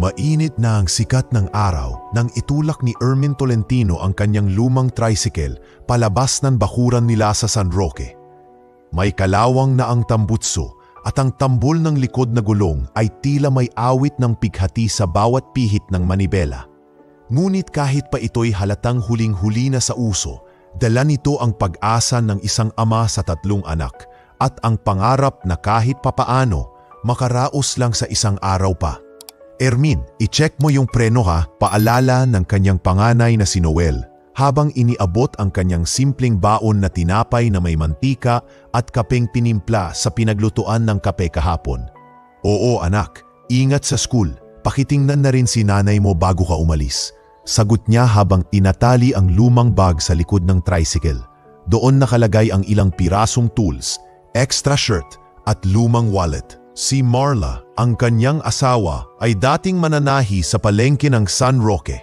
Mainit na ang sikat ng araw nang itulak ni Ermin Tolentino ang kanyang lumang tricycle palabas ng bakuran nila sa San Roque. May kalawang na ang tambutso at ang tambol ng likod na gulong ay tila may awit ng pighati sa bawat pihit ng manibela. Ngunit kahit pa ito'y halatang huling-huli na sa uso, dala nito ang pag-asa ng isang ama sa 3 anak at ang pangarap na kahit papaano makaraos lang sa isang araw pa. Ermin, i-check mo yung preno ha, paalala ng kanyang panganay na si Noel habang iniabot ang kanyang simpleng baon na tinapay na may mantika at kapeng tinimpla sa pinaglutuan ng kape kahapon. Oo anak, ingat sa school, pakitingnan na rin si nanay mo bago ka umalis. Sagot niya habang tinatali ang lumang bag sa likod ng tricycle. Doon nakalagay ang ilang pirasong tools, extra shirt at lumang wallet. Si Marla, ang kanyang asawa, ay dating mananahi sa palengke ng San Roque.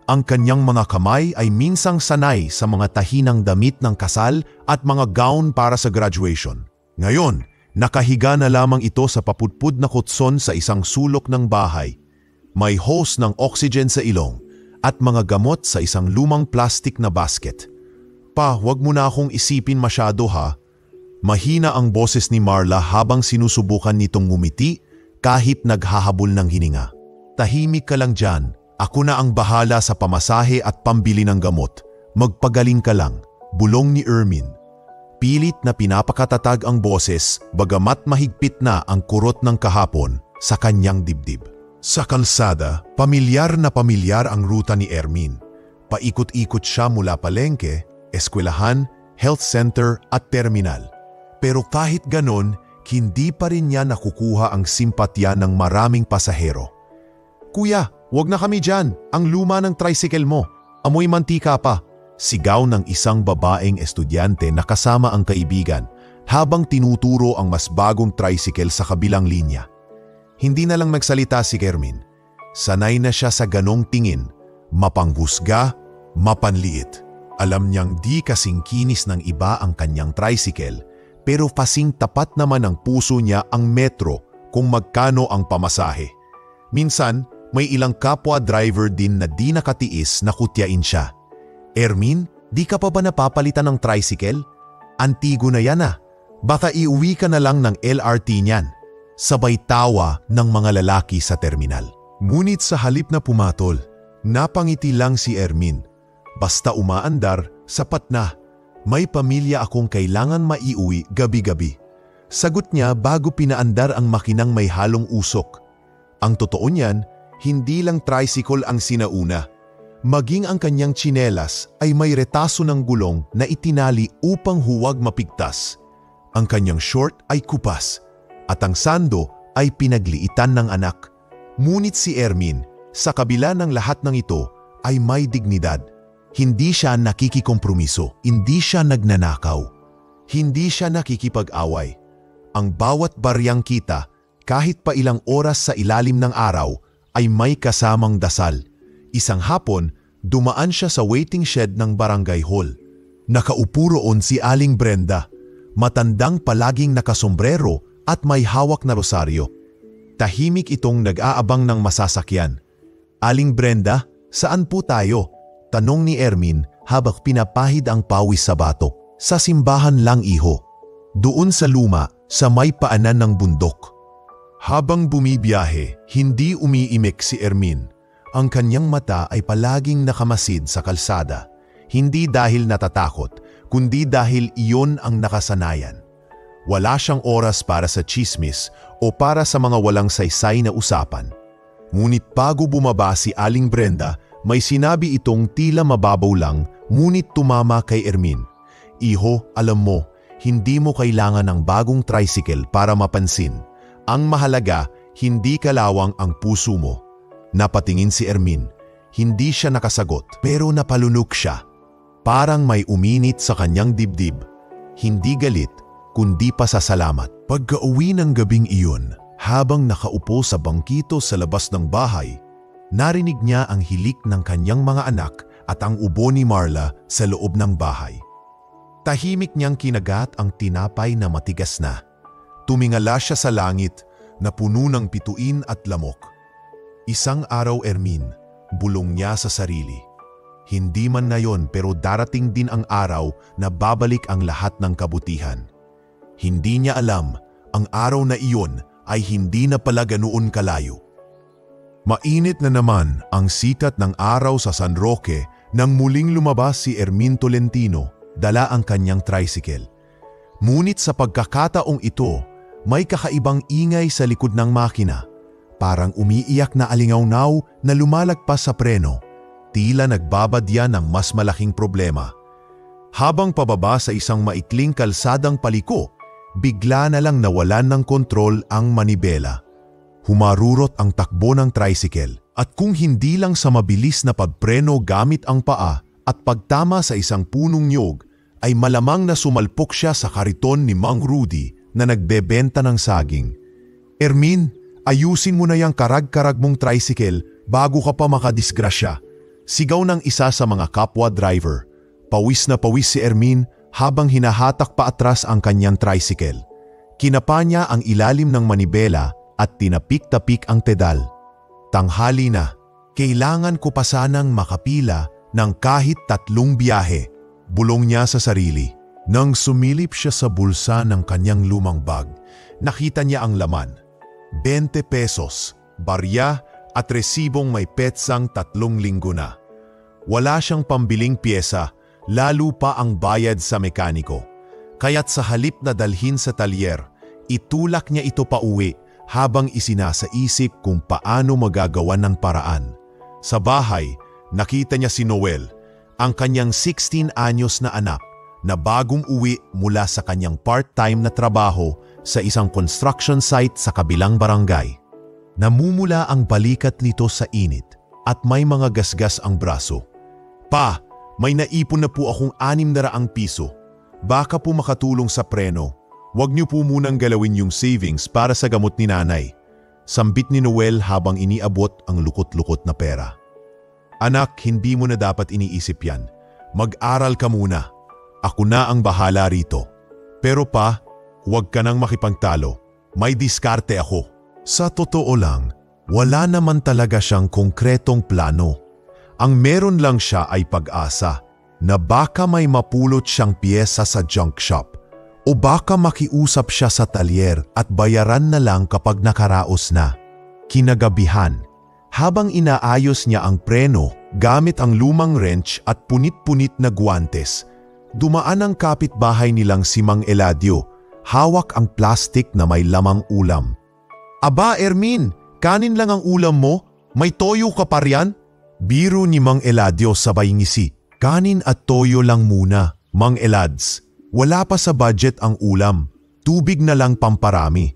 Ang kanyang mga kamay ay minsang sanay sa mga tahinang damit ng kasal at mga gown para sa graduation. Ngayon, nakahiga na lamang ito sa papudpud na kutson sa isang sulok ng bahay. May hose ng oxygen sa ilong at mga gamot sa isang lumang plastic na basket. Pa, wag mo na akong isipin masyado ha. Mahina ang boses ni Marla habang sinusubukan nitong ngumiti kahit naghahabol ng hininga. Tahimik ka lang dyan. Ako na ang bahala sa pamasahe at pambili ng gamot. Magpagaling ka lang, bulong ni Ermin. Pilit na pinapakatatag ang boses bagamat mahigpit na ang kurot ng kahapon sa kanyang dibdib. Sa kalsada, pamilyar na pamilyar ang ruta ni Ermin. Paikot-ikot siya mula palengke, eskwelahan, health center at terminal. Pero kahit ganon, hindi pa rin niya nakukuha ang simpatya ng maraming pasahero. Kuya, wag na kami dyan. Ang luma ng tricycle mo. Amoy mantika pa. Sigaw ng isang babaeng estudyante na kasama ang kaibigan habang tinuturo ang mas bagong tricycle sa kabilang linya. Hindi na lang magsalita si Kermin. Sanay na siya sa ganong tingin, mapanghusga, mapanliit. Alam niyang di kasing kinis ng iba ang kanyang tricycle, pero pasing tapat naman ng puso niya ang metro kung magkano ang pamasahe. Minsan, may ilang kapwa driver din na di nakatiis na kutyain siya. Ermin, di ka pa ba napapalitan ng tricycle? Antigo na yan ah. Baka iuwi ka na lang ng LRT niyan. Sabay tawa ng mga lalaki sa terminal. Ngunit sa halip na pumatol, napangiti lang si Ermin. Basta umaandar, sapat na. May pamilya akong kailangan maiuwi gabi-gabi. Sagot niya bago pinaandar ang makinang may halong usok. Ang totoo niyan, hindi lang tricycle ang sinauna. Maging ang kanyang tsinelas ay may retaso ng gulong na itinali upang huwag mapigtas. Ang kanyang short ay kupas at ang sando ay pinagliitan ng anak. Ngunit si Ermin, sa kabila ng lahat ng ito, ay may dignidad. Hindi siya nakikikompromiso, hindi siya nagnanakaw, hindi siya nakikipag-away. Ang bawat baryang kita, kahit pa ilang oras sa ilalim ng araw, ay may kasamang dasal. Isang hapon, dumaan siya sa waiting shed ng barangay hall. Nakaupo roon si Aling Brenda, matandang palaging nakasombrero at may hawak na rosaryo. Tahimik itong nag-aabang ng masasakyan. Aling Brenda, saan po tayo? Tanong ni Ermin habang pinapahid ang pawis sa batok. Sa simbahan lang iho. Doon sa luma, sa may paanan ng bundok. Habang bumibiyahe, hindi umiimik si Ermin. Ang kanyang mata ay palaging nakamasid sa kalsada. Hindi dahil natatakot, kundi dahil iyon ang nakasanayan. Wala siyang oras para sa chismis o para sa mga walang saysay na usapan. Ngunit bago bumaba si Aling Brenda, may sinabi itong tila mababaw lang, ngunit tumama kay Ermin. Iho, alam mo, hindi mo kailangan ng bagong tricycle para mapansin. Ang mahalaga, hindi kalawang ang puso mo. Napatingin si Ermin. Hindi siya nakasagot, pero napalunok siya. Parang may uminit sa kanyang dibdib. Hindi galit, kundi pasasalamat. Pagka-uwi ng gabing iyon, habang nakaupo sa bangkito sa labas ng bahay, narinig niya ang hilik ng kanyang mga anak at ang ubo ni Marla sa loob ng bahay. Tahimik niyang kinagat ang tinapay na matigas na. Tumingala siya sa langit na puno ng bituin at lamok. Isang araw, Ermin, bulong niya sa sarili. Hindi man ngayon pero darating din ang araw na babalik ang lahat ng kabutihan. Hindi niya alam, ang araw na iyon ay hindi na pala ganoon kalayo. Mainit na naman ang sikat ng araw sa San Roque nang muling lumabas si Ermin Tolentino, dala ang kanyang tricycle. Ngunit sa pagkakataong ito, may kakaibang ingay sa likod ng makina. Parang umiiyak na alingaw-naw na lumalagpas sa preno. Tila nagbabadya ng mas malaking problema. Habang pababa sa isang maikling kalsadang paliko, bigla na lang nawalan ng kontrol ang manibela. Humarurot ang takbo ng tricycle at kung hindi lang sa mabilis na pagpreno gamit ang paa at pagtama sa isang punong niyog, ay malamang na sumalpok siya sa kariton ni Mang Rudy na nagbebenta ng saging. Ermin, ayusin mo na yung karag-karag mong tricycle bago ka pa makadisgrasya. Sigaw ng isa sa mga kapwa driver. Pawis na pawis si Ermin habang hinahatak pa atras ang kanyang tricycle. Kinapa niya ang ilalim ng manibela at tinapik-tapik ang pedal. Tanghali na, kailangan ko pa sanang makapila ng kahit 3 biyahe, bulong niya sa sarili. Nang sumilip siya sa bulsa ng kanyang lumang bag, nakita niya ang laman. 20 pesos, barya at resibong may petsang 3 linggo na. Wala siyang pambiling pyesa, lalo pa ang bayad sa mekaniko. Kaya't sa halip na dalhin sa talyer, itulak niya ito pa uwi habang isinasaisip kung paano magagawa ng paraan. Sa bahay, nakita niya si Noel, ang kanyang 16 anyos na anak na bagong uwi mula sa kanyang part-time na trabaho sa isang construction site sa kabilang barangay. Namumula ang balikat nito sa init at may mga gasgas ang braso. Pa, may naipon na po akong 600 piso. Baka po makatulong sa preno. Huwag niyo po munang galawin yung savings para sa gamot ni nanay. Sambit ni Noel habang iniabot ang lukot-lukot na pera. Anak, hindi mo na dapat iniisip yan. Mag-aral ka muna. Ako na ang bahala rito. Pero pa, huwag ka nang makipagtalo. May diskarte ako. Sa totoo lang, wala naman talaga siyang konkretong plano. Ang meron lang siya ay pag-asa na baka may mapulot siyang piyesa sa junk shop o baka makiusap siya sa talyer at bayaran na lang kapag nakaraos na. Kinagabihan, habang inaayos niya ang preno gamit ang lumang wrench at punit-punit na guwantes, dumaan ang kapitbahay nilang si Mang Eladio, hawak ang plastik na may lamang ulam. Aba Ermin, kanin lang ang ulam mo? May toyo ka pa riyan? Biro ni Mang Eladio sabay ngisi. Kanin at toyo lang muna, Mang Elads. Wala pa sa budget ang ulam. Tubig na lang pamparami.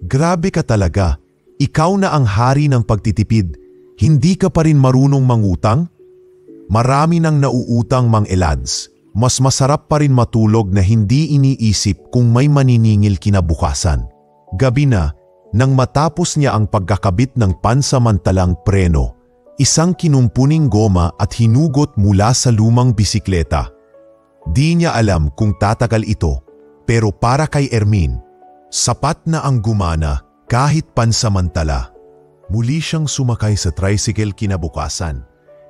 Grabe ka talaga. Ikaw na ang hari ng pagtitipid. Hindi ka pa rin marunong mangutang? Marami nang nauutang, Mang Elads. Mas masarap pa rin matulog na hindi iniisip kung may maniningil kinabukasan. Gabi na, nang matapos niya ang pagkakabit ng pansamantalang preno, isang kinumpuning goma at hinugot mula sa lumang bisikleta. Di niya alam kung tatagal ito, pero para kay Ermin, sapat na ang gumana kahit pansamantala. Muli siyang sumakay sa tricycle kinabukasan.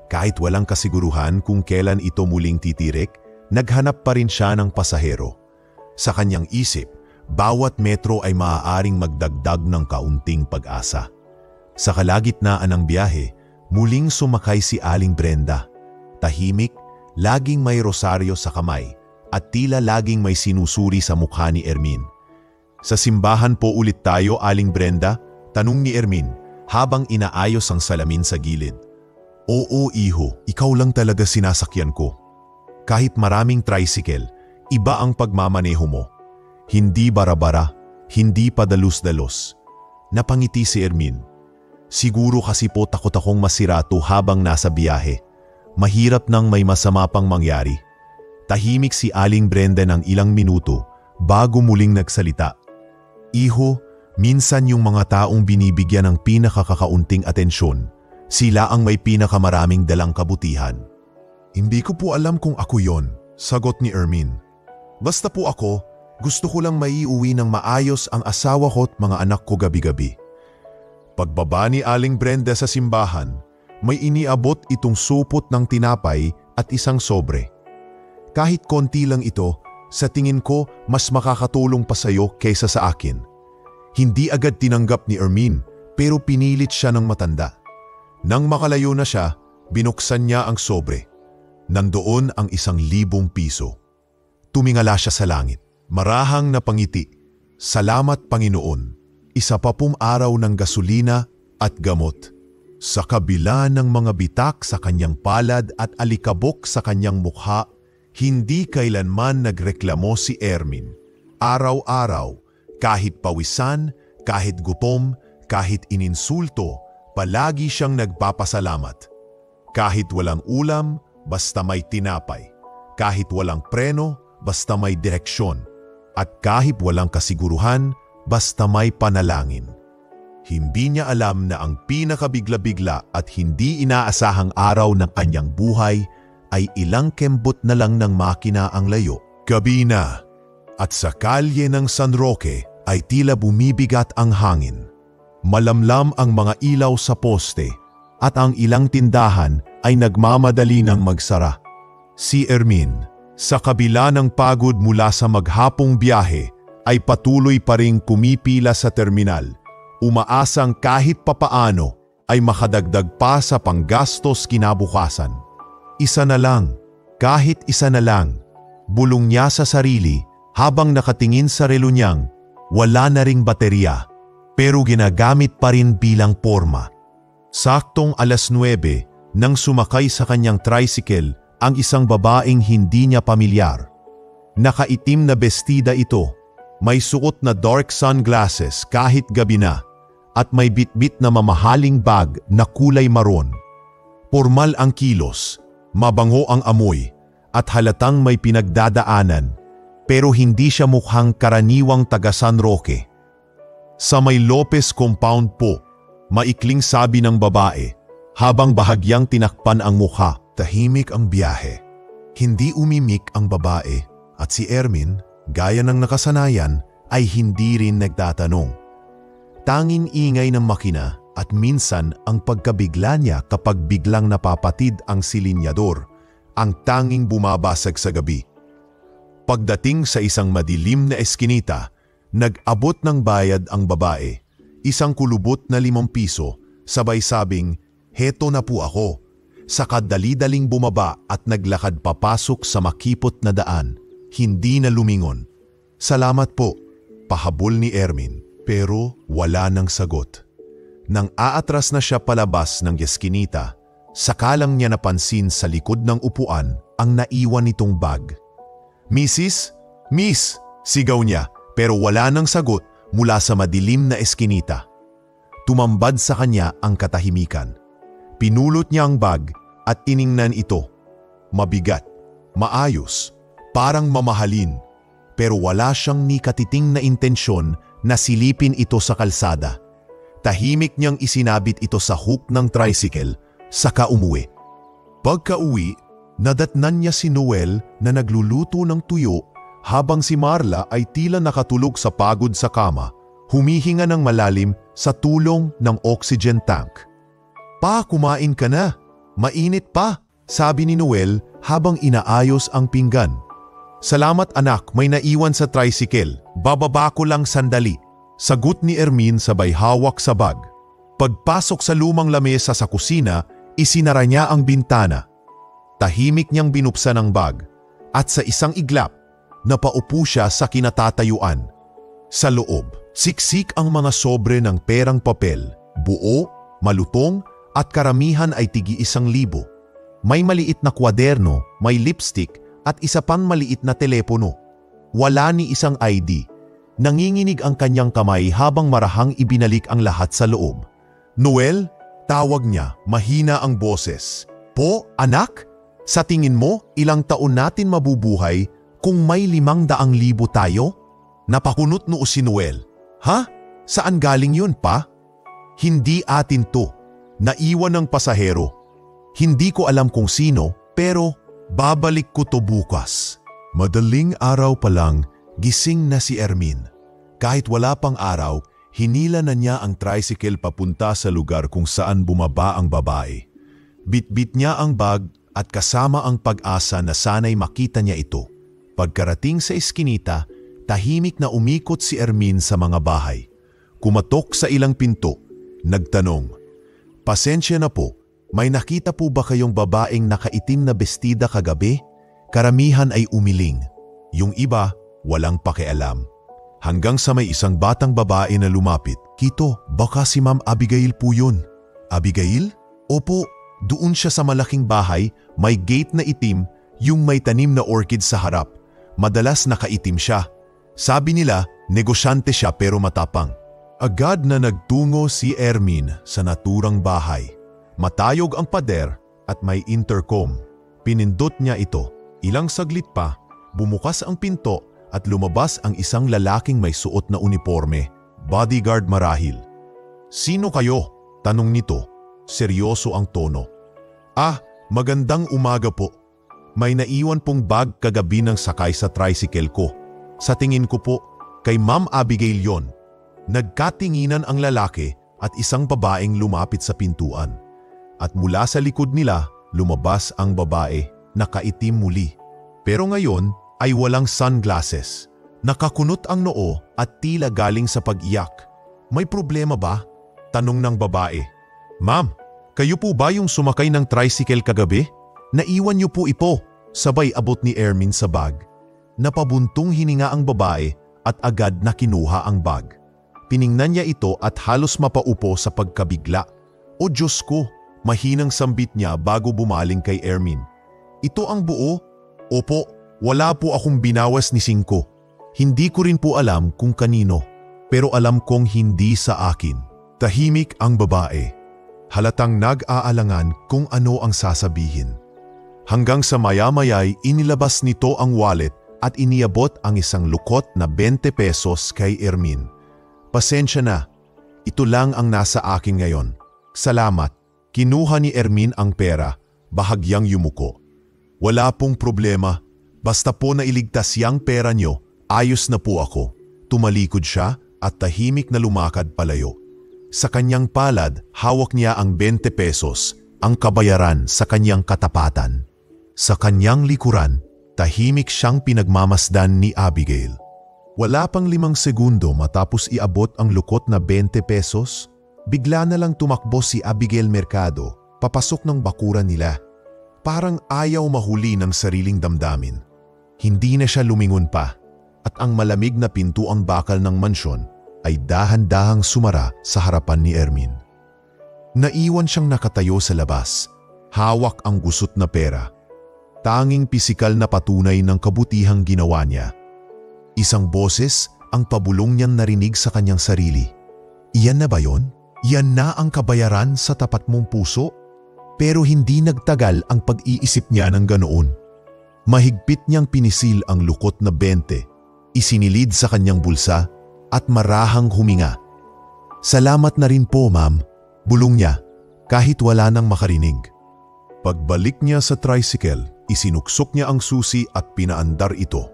Kahit walang kasiguruhan kung kailan ito muling titirik, naghanap pa rin siya ng pasahero. Sa kanyang isip, bawat metro ay maaaring magdagdag ng kaunting pag-asa. Sa kalagitnaan ng biyahe, muling sumakay si Aling Brenda. Tahimik, laging may rosaryo sa kamay at tila laging may sinusuri sa mukha ni Ermin. Sa simbahan po ulit tayo, Aling Brenda? Tanong ni Ermin habang inaayos ang salamin sa gilid. Oo iho, ikaw lang talaga sinasakyan ko. Kahit maraming tricycle, iba ang pagmamaneho mo. Hindi bara-bara, hindi padalus-dalos. Napangiti si Ermin. Siguro kasi po takot akong masirato habang nasa biyahe. Mahirap nang may masama pang mangyari. Tahimik si Aling Brenda ng ilang minuto bago muling nagsalita. Iho, minsan yung mga taong binibigyan ng pinakakakaunting atensyon, sila ang may pinakamaraming dalang kabutihan. Hindi ko po alam kung ako yon, sagot ni Ermin. Basta po ako, gusto ko lang maiuwi ng maayos ang asawa ko at mga anak ko gabi-gabi. Pagbaba ni Aling Brenda sa simbahan, may iniabot itong supot ng tinapay at isang sobre. Kahit konti lang ito, sa tingin ko mas makakatulong pa sa'yo kaysa sa akin. Hindi agad tinanggap ni Ermin pero pinilit siya ng matanda. Nang makalayo na siya, binuksan niya ang sobre. Nandoon ang 1,000 piso. Tumingala siya sa langit. Marahang napangiti. Salamat Panginoon. Isa pa pong araw ng gasolina at gamot. Sa kabila ng mga bitak sa kanyang palad at alikabok sa kanyang mukha, hindi kailanman nagreklamo si Ermin. Araw-araw, kahit pawisan, kahit gutom, kahit ininsulto, palagi siyang nagpapasalamat. Kahit walang ulam, basta may tinapay. Kahit walang preno, basta may direksyon. At kahit walang kasiguruhan, basta may panalangin. Hindi niya alam na ang pinakabigla-bigla at hindi inaasahang araw ng kanyang buhay ay ilang kembot na lang ng makina ang layo. Gabi na, at sa kalye ng San Roque ay tila bumibigat ang hangin. Malamlam ang mga ilaw sa poste at ang ilang tindahan ay nagmamadali ng magsara. Si Ermin, sa kabila ng pagod mula sa maghapong biyahe, ay patuloy pa ring pumipila sa terminal, umaasang kahit papaano ay makadagdag pa sa panggastos kinabukasan. Isa na lang, kahit isa na lang, bulong niya sa sarili habang nakatingin sa relo niyang wala na ring baterya pero ginagamit pa rin bilang porma. Saktong 9:00 nang sumakay sa kanyang tricycle ang isang babaeng hindi niya pamilyar. Nakaitim na bestida ito. May suot na dark sunglasses kahit gabi na at may bitbit na mamahaling bag na kulay maroon. Pormal ang kilos, mabango ang amoy at halatang may pinagdadaanan pero hindi siya mukhang karaniwang taga San Roque. Sa may Lopez compound po, maikling sabi ng babae habang bahagyang tinakpan ang mukha. Tahimik ang biyahe. Hindi umimik ang babae at si Ermin, gaya ng nakasanayan, ay hindi rin nagtatanong. Tanging ingay ng makina at minsan ang pagkabigla niya kapag biglang napapatid ang silinyador, ang tanging bumabasag sa gabi. Pagdating sa isang madilim na eskinita, nag-abot ng bayad ang babae, isang kulubot na 5 piso, sabay sabing, "Heto na po ako." Saka dali-daling bumaba at naglakad papasok sa makipot na daan, hindi na lumingon. "Salamat po," pahabol ni Ermin, pero wala nang sagot. Nang aatras na siya palabas ng eskinita, saka lang niya napansin sa likod ng upuan ang naiwan nitong bag. "Mrs. Miss!" sigaw niya, pero wala nang sagot mula sa madilim na eskinita. Tumambad sa kanya ang katahimikan. Pinulot niya ang bag at tiningnan ito. Mabigat, maayos, parang mamahalin, pero wala siyang ni katiting na intensyon na silipin ito sa kalsada. Tahimik niyang isinabit ito sa hook ng tricycle, saka umuwi. Pagka-uwi, nadatnan niya si Noel na nagluluto ng tuyo habang si Marla ay tila nakatulog sa pagod sa kama, humihinga ng malalim sa tulong ng oxygen tank. "Pa, kumain ka na. Mainit pa," sabi ni Noel habang inaayos ang pinggan. "Salamat anak, may naiwan sa tricycle. Bababa ko lang sandali," sagot ni Ermin sabay hawak sa bag. Pagpasok sa lumang lamesa sa kusina, isinara niya ang bintana. Tahimik niyang binuksan ang bag at sa isang iglap, napaupo siya sa kinatatayuan. Sa loob, siksik ang mga sobre ng perang papel, buo, malutong, at karamihan ay tig-1,000. May maliit na kwaderno, may lipstick at isa pang maliit na telepono. Wala ni isang ID. Nanginginig ang kanyang kamay habang marahang ibinalik ang lahat sa loob. "Noel?" tawag niya, mahina ang boses. "Po, anak? Sa tingin mo, ilang taon natin mabubuhay kung may 500,000 tayo?" Napakunot noo si Noel. "Ha? Saan galing yun, pa?" "Hindi atin to. Naiwan ng pasahero. Hindi ko alam kung sino, pero babalik ko to bukas." Madaling araw pa lang, gising na si Ermin. Kahit wala pang araw, Hinila na niya ang tricycle papunta sa lugar kung saan bumaba ang babae. Bitbit niya ang bag at kasama ang pag-asa na sana'y makita niya ito. Pagkarating sa eskinita, tahimik na umikot si Ermin sa mga bahay. Kumatok sa ilang pinto, nagtanong, "Pasensya na po, may nakita po ba kayong babaeng nakaitim na bestida kagabi?" Karamihan ay umiling. Yung iba, walang pakialam. Hanggang sa may isang batang babae na lumapit. "Kito, baka si Ma'am Abigail po yun." "Abigail?" "Opo, doon siya sa malaking bahay, may gate na itim, yung may tanim na orchid sa harap. Madalas nakaitim siya. Sabi nila, negosyante siya pero matapang." Agad na nagtungo si Ermin sa naturang bahay. Matayog ang pader at may intercom. Pinindot niya ito. Ilang saglit pa, bumukas ang pinto at lumabas ang isang lalaking may suot na uniforme, bodyguard marahil. "Sino kayo?" tanong nito. Seryoso ang tono. Magandang umaga po. May naiwan pong bag kagabi ng sakay sa tricycle ko. Sa tingin ko po, kay Ma'am Abigail yon." Nagkatinginan ang lalaki at isang babaeng lumapit sa pintuan. At mula sa likod nila, lumabas ang babae, nakaitim muli. Pero ngayon ay walang sunglasses. Nakakunot ang noo at tila galing sa pag-iyak. "May problema ba?" tanong ng babae. "Ma'am, kayo po ba yung sumakay ng tricycle kagabi? Naiwan niyo po ipo." Sabay abot ni Ermin sa bag. Napabuntong hininga ang babae at agad na kinuha ang bag. Tiningnan niya ito at halos mapaupo sa pagkabigla. "O Diyos ko!" mahinang sambit niya bago bumaling kay Ermin. "Ito ang buo?" "Opo, wala po akong binawas ni Singko. Hindi ko rin po alam kung kanino, pero alam kong hindi sa akin." Tahimik ang babae. Halatang nag-aalangan kung ano ang sasabihin. Hanggang sa maya-maya'y inilabas nito ang wallet at iniabot ang isang lukot na 20 pesos kay Ermin. "Pasensya na, ito lang ang nasa akin ngayon. Salamat." Kinuha ni Ermin ang pera, bahagyang yumuko. "Wala pong problema, basta po nailigtas yang pera nyo, ayos na po ako." Tumalikod siya at tahimik na lumakad palayo. Sa kanyang palad, hawak niya ang 20 pesos, ang kabayaran sa kanyang katapatan. Sa kanyang likuran, tahimik siyang pinagmamasdan ni Abigail. Wala pang 5 segundo matapos iabot ang lukot na 20 pesos, bigla na lang tumakbo si Abigail Mercado, papasok ng bakuran nila. Parang ayaw mahuli ng sariling damdamin. Hindi na siya lumingon pa, at ang malamig na pintuang bakal ng mansyon ay dahan-dahang sumara sa harapan ni Ermin. Naiwan siyang nakatayo sa labas, hawak ang gusot na pera. Tanging pisikal na patunay ng kabutihang ginawa niya. Isang boses ang pabulong niyang narinig sa kanyang sarili. "Iyan na ba yon? Yan na ang kabayaran sa tapat mong puso?" Pero hindi nagtagal ang pag-iisip niya ng ganoon. Mahigpit niyang pinisil ang lukot na 20, isinilid sa kanyang bulsa at marahang huminga. "Salamat na rin po, ma'am," bulong niya kahit wala nang makarinig. Pagbalik niya sa tricycle, isinuksok niya ang susi at pinaandar ito.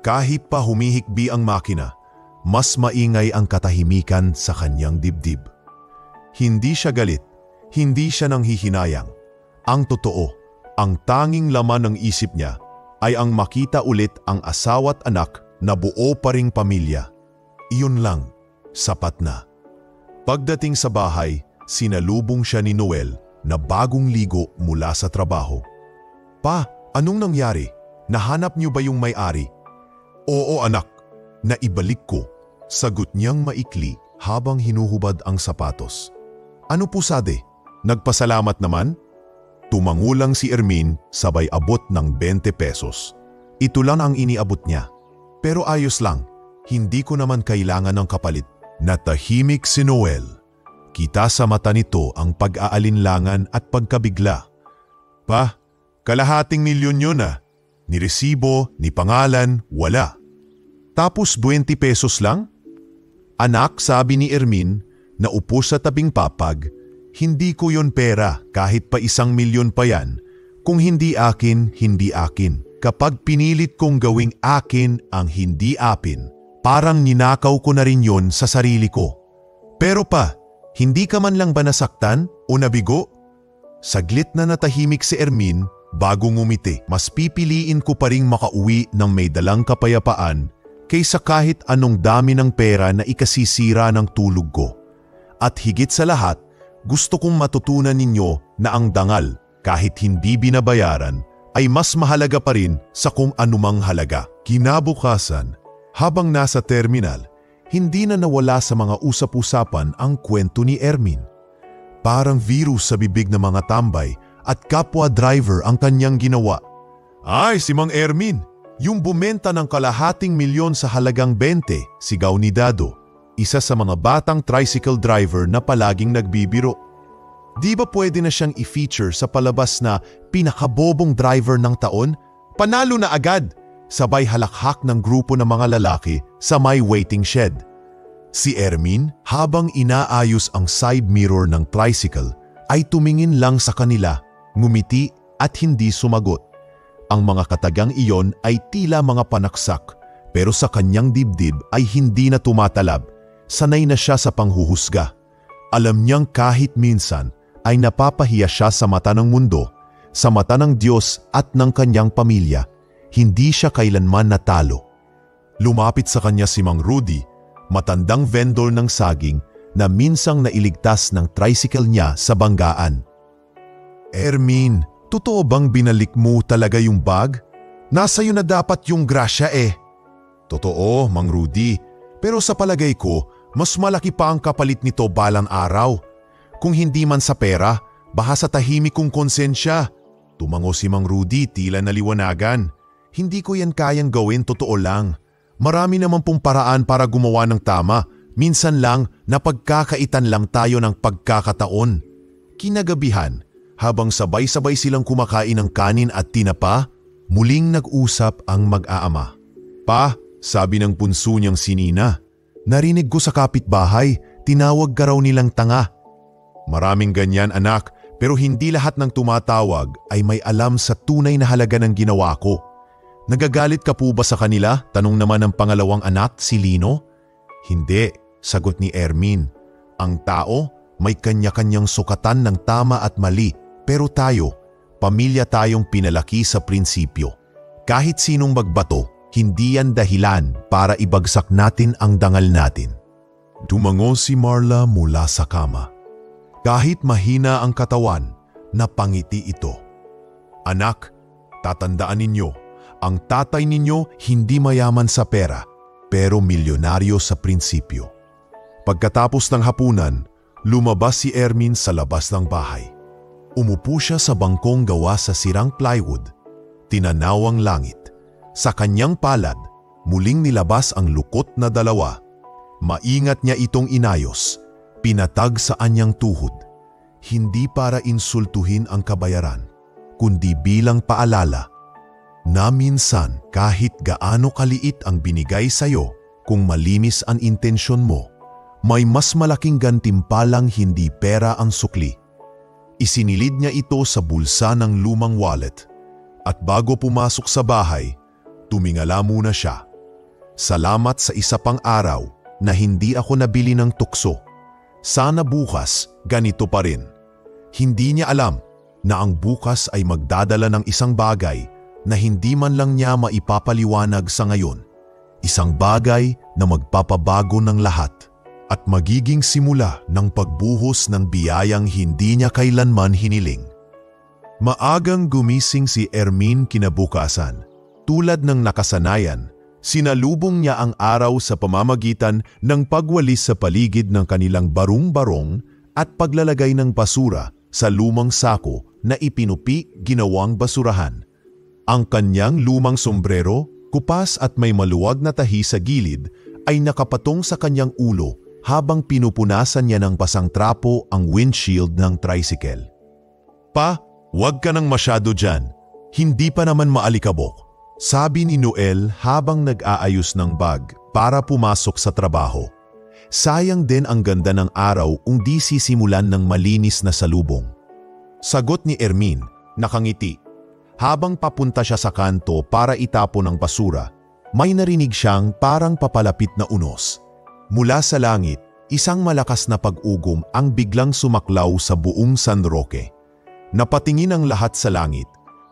Kahit pa humihikbi ang makina, mas maingay ang katahimikan sa kanyang dibdib. Hindi siya galit, hindi siya nanghihinayang. Ang totoo, ang tanging laman ng isip niya ay ang makita ulit ang asawa't anak na buo pa ring pamilya. Iyon lang, sapat na. Pagdating sa bahay, sinalubong siya ni Noel na bagong ligo mula sa trabaho. "Pa, anong nangyari? Nahanap niyo ba yung may-ari?" "Oo anak, naibalik ko," sagot niyang maikli habang hinuhubad ang sapatos. "Ano po sade? Nagpasalamat naman?" Tumangulang si Ermin sabay abot ng 20 pesos. "Ito lang ang iniabot niya. Pero ayos lang, hindi ko naman kailangan ng kapalit." Natahimik si Noel. Kita sa mata nito ang pag-aalinlangan at pagkabigla. "Pa, kalahating milyon yun ah. Ni resibo, ni pangalan, wala. Tapos 20 pesos lang?" "Anak," sabi ni Ermin, na upo sa tabing papag, "hindi ko yon pera kahit pa 1 milyon pa yan. Kung hindi akin, hindi akin. Kapag pinilit kong gawing akin ang hindi apin, parang ninakaw ko na rin yon sa sarili ko." Pero pa, hindi ka man lang ba nasaktan o nabigo? Saglit na natahimik si Ermin bago ngumiti. Mas pipiliin ko pa ring makauwi ng may dalang kapayapaan kaysa kahit anong dami ng pera na ikasisira ng tulog ko. At higit sa lahat, gusto kong matutunan ninyo na ang dangal, kahit hindi binabayaran, ay mas mahalaga pa rin sa kung anumang halaga. Kinabukasan, habang nasa terminal, hindi na nawala sa mga usap-usapan ang kwento ni Ermin. Parang virus sa bibig ng mga tambay at kapwa driver ang kanyang ginawa. Ay, si Mang Ermin, yung bumenta ng kalahating milyon sa halagang 20, sigaw ni Dado, isa sa mga batang tricycle driver na palaging nagbibiro. Di ba pwede na siyang i-feature sa palabas na pinakabobong driver ng taon? Panalo na agad! Sabay halakhak ng grupo ng mga lalaki sa may waiting shed. Si Ermin, habang inaayos ang side mirror ng tricycle, ay tumingin lang sa kanila, ngumiti at hindi sumagot. Ang mga katagang iyon ay tila mga panaksak, pero sa kanyang dibdib ay hindi na tumatalab. Sanay na siya sa panghuhusga. Alam niyang kahit minsan ay napapahiya siya sa mata ng mundo, sa mata ng Diyos at ng kanyang pamilya. Hindi siya kailanman natalo. Lumapit sa kanya si Mang Rudy, matandang vendor ng saging na minsang nailigtas ng tricycle niya sa banggaan. Ermin, totoo bang binalik mo talaga yung bag? Nasa iyo na dapat yung grasya eh. Totoo, Mang Rudy, pero sa palagay ko, mas malaki pa ang kapalit nito balang araw. Kung hindi man sa pera, baka sa tahimik kong konsensya. Tumango si Mang Rudy tila naliwanagan. Hindi ko yan kayang gawin, totoo lang. Marami naman pong paraan para gumawa ng tama. Minsan lang napagkakaitan lang tayo ng pagkakataon. Kinagabihan, habang sabay-sabay silang kumakain ng kanin at tinapa, muling nag-usap ang mag-aama. Pa, sabi ng punso niyang si Nina, narinig ko sa kapitbahay, tinawag ka raw nilang tanga. Maraming ganyan anak, pero hindi lahat ng tumatawag ay may alam sa tunay na halaga ng ginawa ko. Nagagalit ka po ba sa kanila? Tanong naman ng pangalawang anak, si Lino. Hindi, sagot ni Ermin. Ang tao, may kanya-kanyang sukatan ng tama at mali. Pero tayo, pamilya tayong pinalaki sa prinsipyo. Kahit sinong magbato, hindi yan dahilan para ibagsak natin ang dangal natin. Tumango si Marla mula sa kama. Kahit mahina ang katawan, napangiti ito. Anak, tatandaan ninyo, ang tatay ninyo hindi mayaman sa pera, pero milyonaryo sa prinsipyo. Pagkatapos ng hapunan, lumabas si Ermin sa labas ng bahay. Umupo siya sa bangkong gawa sa sirang plywood. Tinanaw ang langit. Sa kanyang palad, muling nilabas ang lukot na dalawa. Maingat niya itong inayos, pinatag sa anyang tuhod. Hindi para insultuhin ang kabayaran, kundi bilang paalala na minsan kahit gaano kaliit ang binigay sa'yo, kung malinis ang intensyon mo, may mas malaking gantimpalang hindi pera ang sukli. Isinilid niya ito sa bulsa ng lumang wallet at bago pumasok sa bahay, tumingala muna siya. Salamat sa isa pang araw na hindi ako nabili ng tukso. Sana bukas ganito pa rin. Hindi niya alam na ang bukas ay magdadala ng isang bagay na hindi man lang niya maipapaliwanag sa ngayon. Isang bagay na magpapabago ng lahat at magiging simula ng pagbuhos ng biyayang hindi niya kailanman hiniling. Maagang gumising si Ermin kinabukasan. Tulad ng nakasanayan, sinalubong niya ang araw sa pamamagitan ng pagwalis sa paligid ng kanilang barong-barong at paglalagay ng basura sa lumang sako na ipinupi ginawang basurahan. Ang kanyang lumang sombrero, kupas at may maluwag na tahi sa gilid ay nakapatong sa kanyang ulo habang pinupunasan niya ng basang trapo ang windshield ng tricycle. Pa, huwag ka nang masyado dyan. Hindi pa naman maalikabok, sabi ni Noel habang nag-aayos ng bag para pumasok sa trabaho. Sayang din ang ganda ng araw kung di sisimulan ng malinis na salubong. Sagot ni Ermin, nakangiti. Habang papunta siya sa kanto para itapon ang basura, may narinig siyang parang papalapit na unos. Mula sa langit, Isang malakas na pag-ugong ang biglang sumaklaw sa buong San Roque. Napatingin ang lahat sa langit.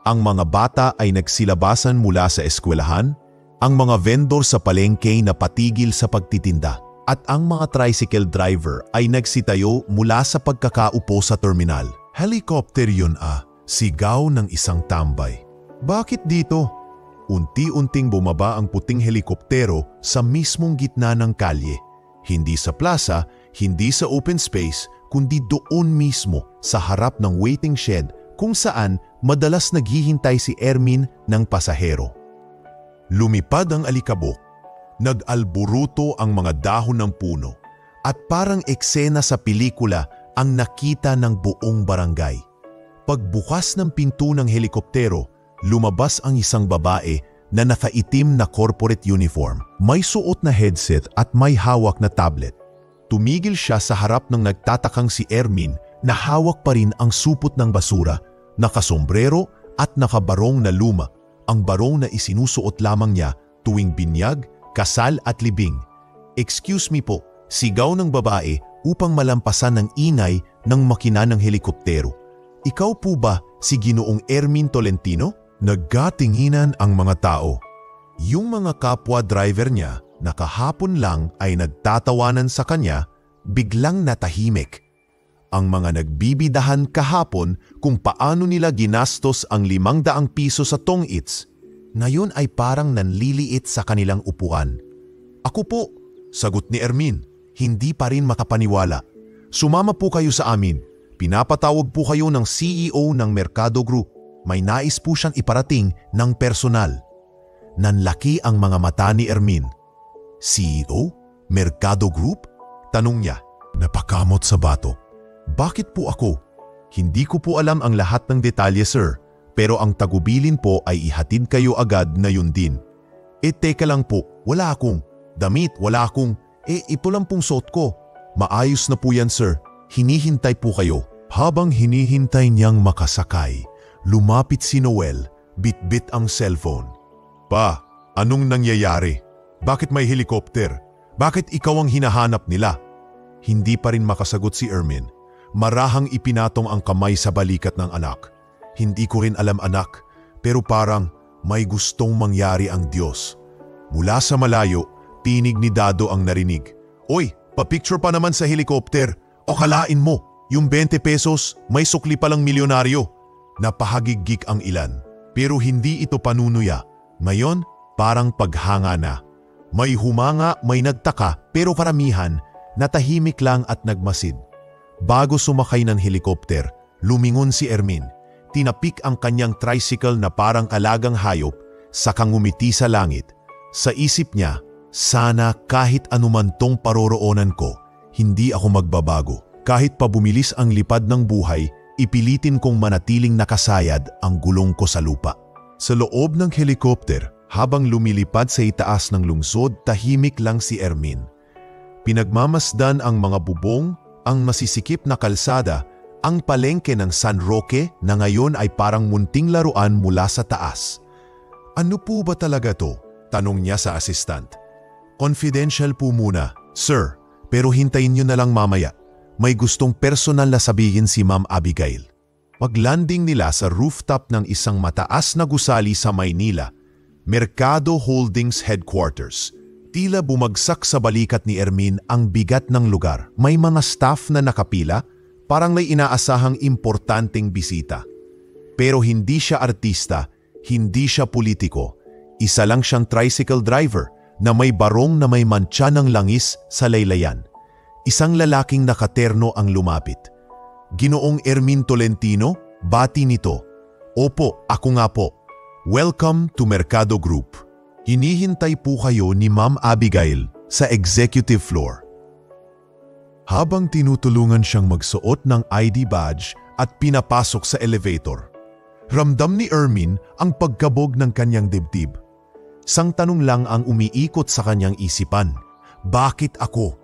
Ang mga bata ay nagsilabasan mula sa eskwelahan, ang mga vendor sa palengke na patigil sa pagtitinda, at ang mga tricycle driver ay nagsitayo mula sa pagkakaupo sa terminal. Helicopter yun sigaw ng isang tambay. Bakit dito? Unti-unting bumaba ang puting helikoptero sa mismong gitna ng kalye. Hindi sa plaza, hindi sa open space, kundi doon mismo sa harap ng waiting shed kung saan madalas naghihintay si Ermin ng pasahero. Lumipad ang alikabok, nag-alburuto ang mga dahon ng puno, at parang eksena sa pelikula ang nakita ng buong barangay. Pagbukas ng pinto ng helikoptero, lumabas ang isang babae na nakaitim na corporate uniform. May suot na headset at may hawak na tablet. Tumigil siya sa harap ng nagtatakang si Ermin na hawak pa rin ang supot ng basura, nakasombrero at nakabarong na luma, ang barong na isinusuot lamang niya tuwing binyag, kasal at libing. "Excuse me po," sigaw ng babae upang malampasan ng ingay ng makina ng helikoptero. "Ikaw po ba si Ginoong Ermin Tolentino?" Nagkatinginan ang mga tao. Yung mga kapwa driver niya na kahapon lang ay nagtatawanan sa kanya, biglang natahimik. Ang mga nagbibidahan kahapon kung paano nila ginastos ang 500 piso sa tong its, ngayon ay parang nanliliit sa kanilang upuan. "Ako po," sagot ni Ermin, hindi pa rin makapaniwala. "Sumama po kayo sa amin. Pinapatawag po kayo ng CEO ng Mercado Group. May nais po siyang iparating ng personal." Nanlaki ang mga mata ni Ermin. "CEO? Mercado Group?" tanong niya. Napakamot sa bato. "Bakit po ako? Hindi ko po alam ang lahat ng detalye, sir. Pero ang tagubilin po ay ihatid kayo agad na yun din." Teka lang po, wala akong damit, wala akong, ito lang pong suot ko." "Maayos na po yan, sir. Hinihintay po kayo." Habang hinihintay niyang makasakay, lumapit si Noel, bitbit ang cellphone. "Pa, anong nangyayari? Bakit may helicopter? Bakit ikaw ang hinahanap nila?" Hindi pa rin makasagot si Ermin. Marahang ipinatong ang kamay sa balikat ng anak. "Hindi ko rin alam, anak, pero parang may gustong mangyari ang Diyos." Mula sa malayo, tinig ni Dado ang narinig. "Oy, pa-picture pa naman sa helicopter. O kalain mo, yung 20 pesos, may sukli palang milyonaryo." Napahagigik ang ilan, pero hindi ito panunuya. Ngayon, parang paghanga na. May humanga, may nagtaka, pero karamihan, natahimik lang at nagmasid. Bago sumakay ng helikopter, lumingon si Ermin. Tinapik ang kanyang tricycle na parang alagang hayop, sakang ngumiti sa langit. Sa isip niya, sana kahit anuman tong paroroonan ko, hindi ako magbabago. Kahit pa bumilis ang lipad ng buhay, ipilitin kong manatiling nakasayad ang gulong ko sa lupa. Sa loob ng helikopter, habang lumilipad sa itaas ng lungsod, tahimik lang si Ermin. Pinagmamasdan ang mga bubong, ang masisikip na kalsada, ang palengke ng San Roque na ngayon ay parang munting laruan mula sa taas. "Ano po ba talaga to?" tanong niya sa assistant. "Confidential po muna, sir, pero hintayin niyo na lang mamaya. May gustong personal na sabihin si Ma'am Abigail." Paglanding nila sa rooftop ng isang mataas na gusali sa Maynila, Mercado Holdings Headquarters, tila bumagsak sa balikat ni Ermin ang bigat ng lugar. May mga staff na nakapila, parang may inaasahang importanteng bisita. Pero hindi siya artista, hindi siya politiko. Isa lang siyang tricycle driver na may barong na may mantsa ng langis sa laylayan. Isang lalaking nakaterno ang lumapit. "Ginoong Ermin Tolentino, bati nito." "Opo, ako nga po. Welcome to Mercado Group. Hinihintay po kayo ni Ma'am Abigail sa executive floor." Habang tinutulungan siyang magsuot ng ID badge at pinapasok sa elevator, ramdam ni Ermin ang pagkabog ng kanyang dibdib. Sang tanong lang ang umiikot sa kanyang isipan. Bakit ako?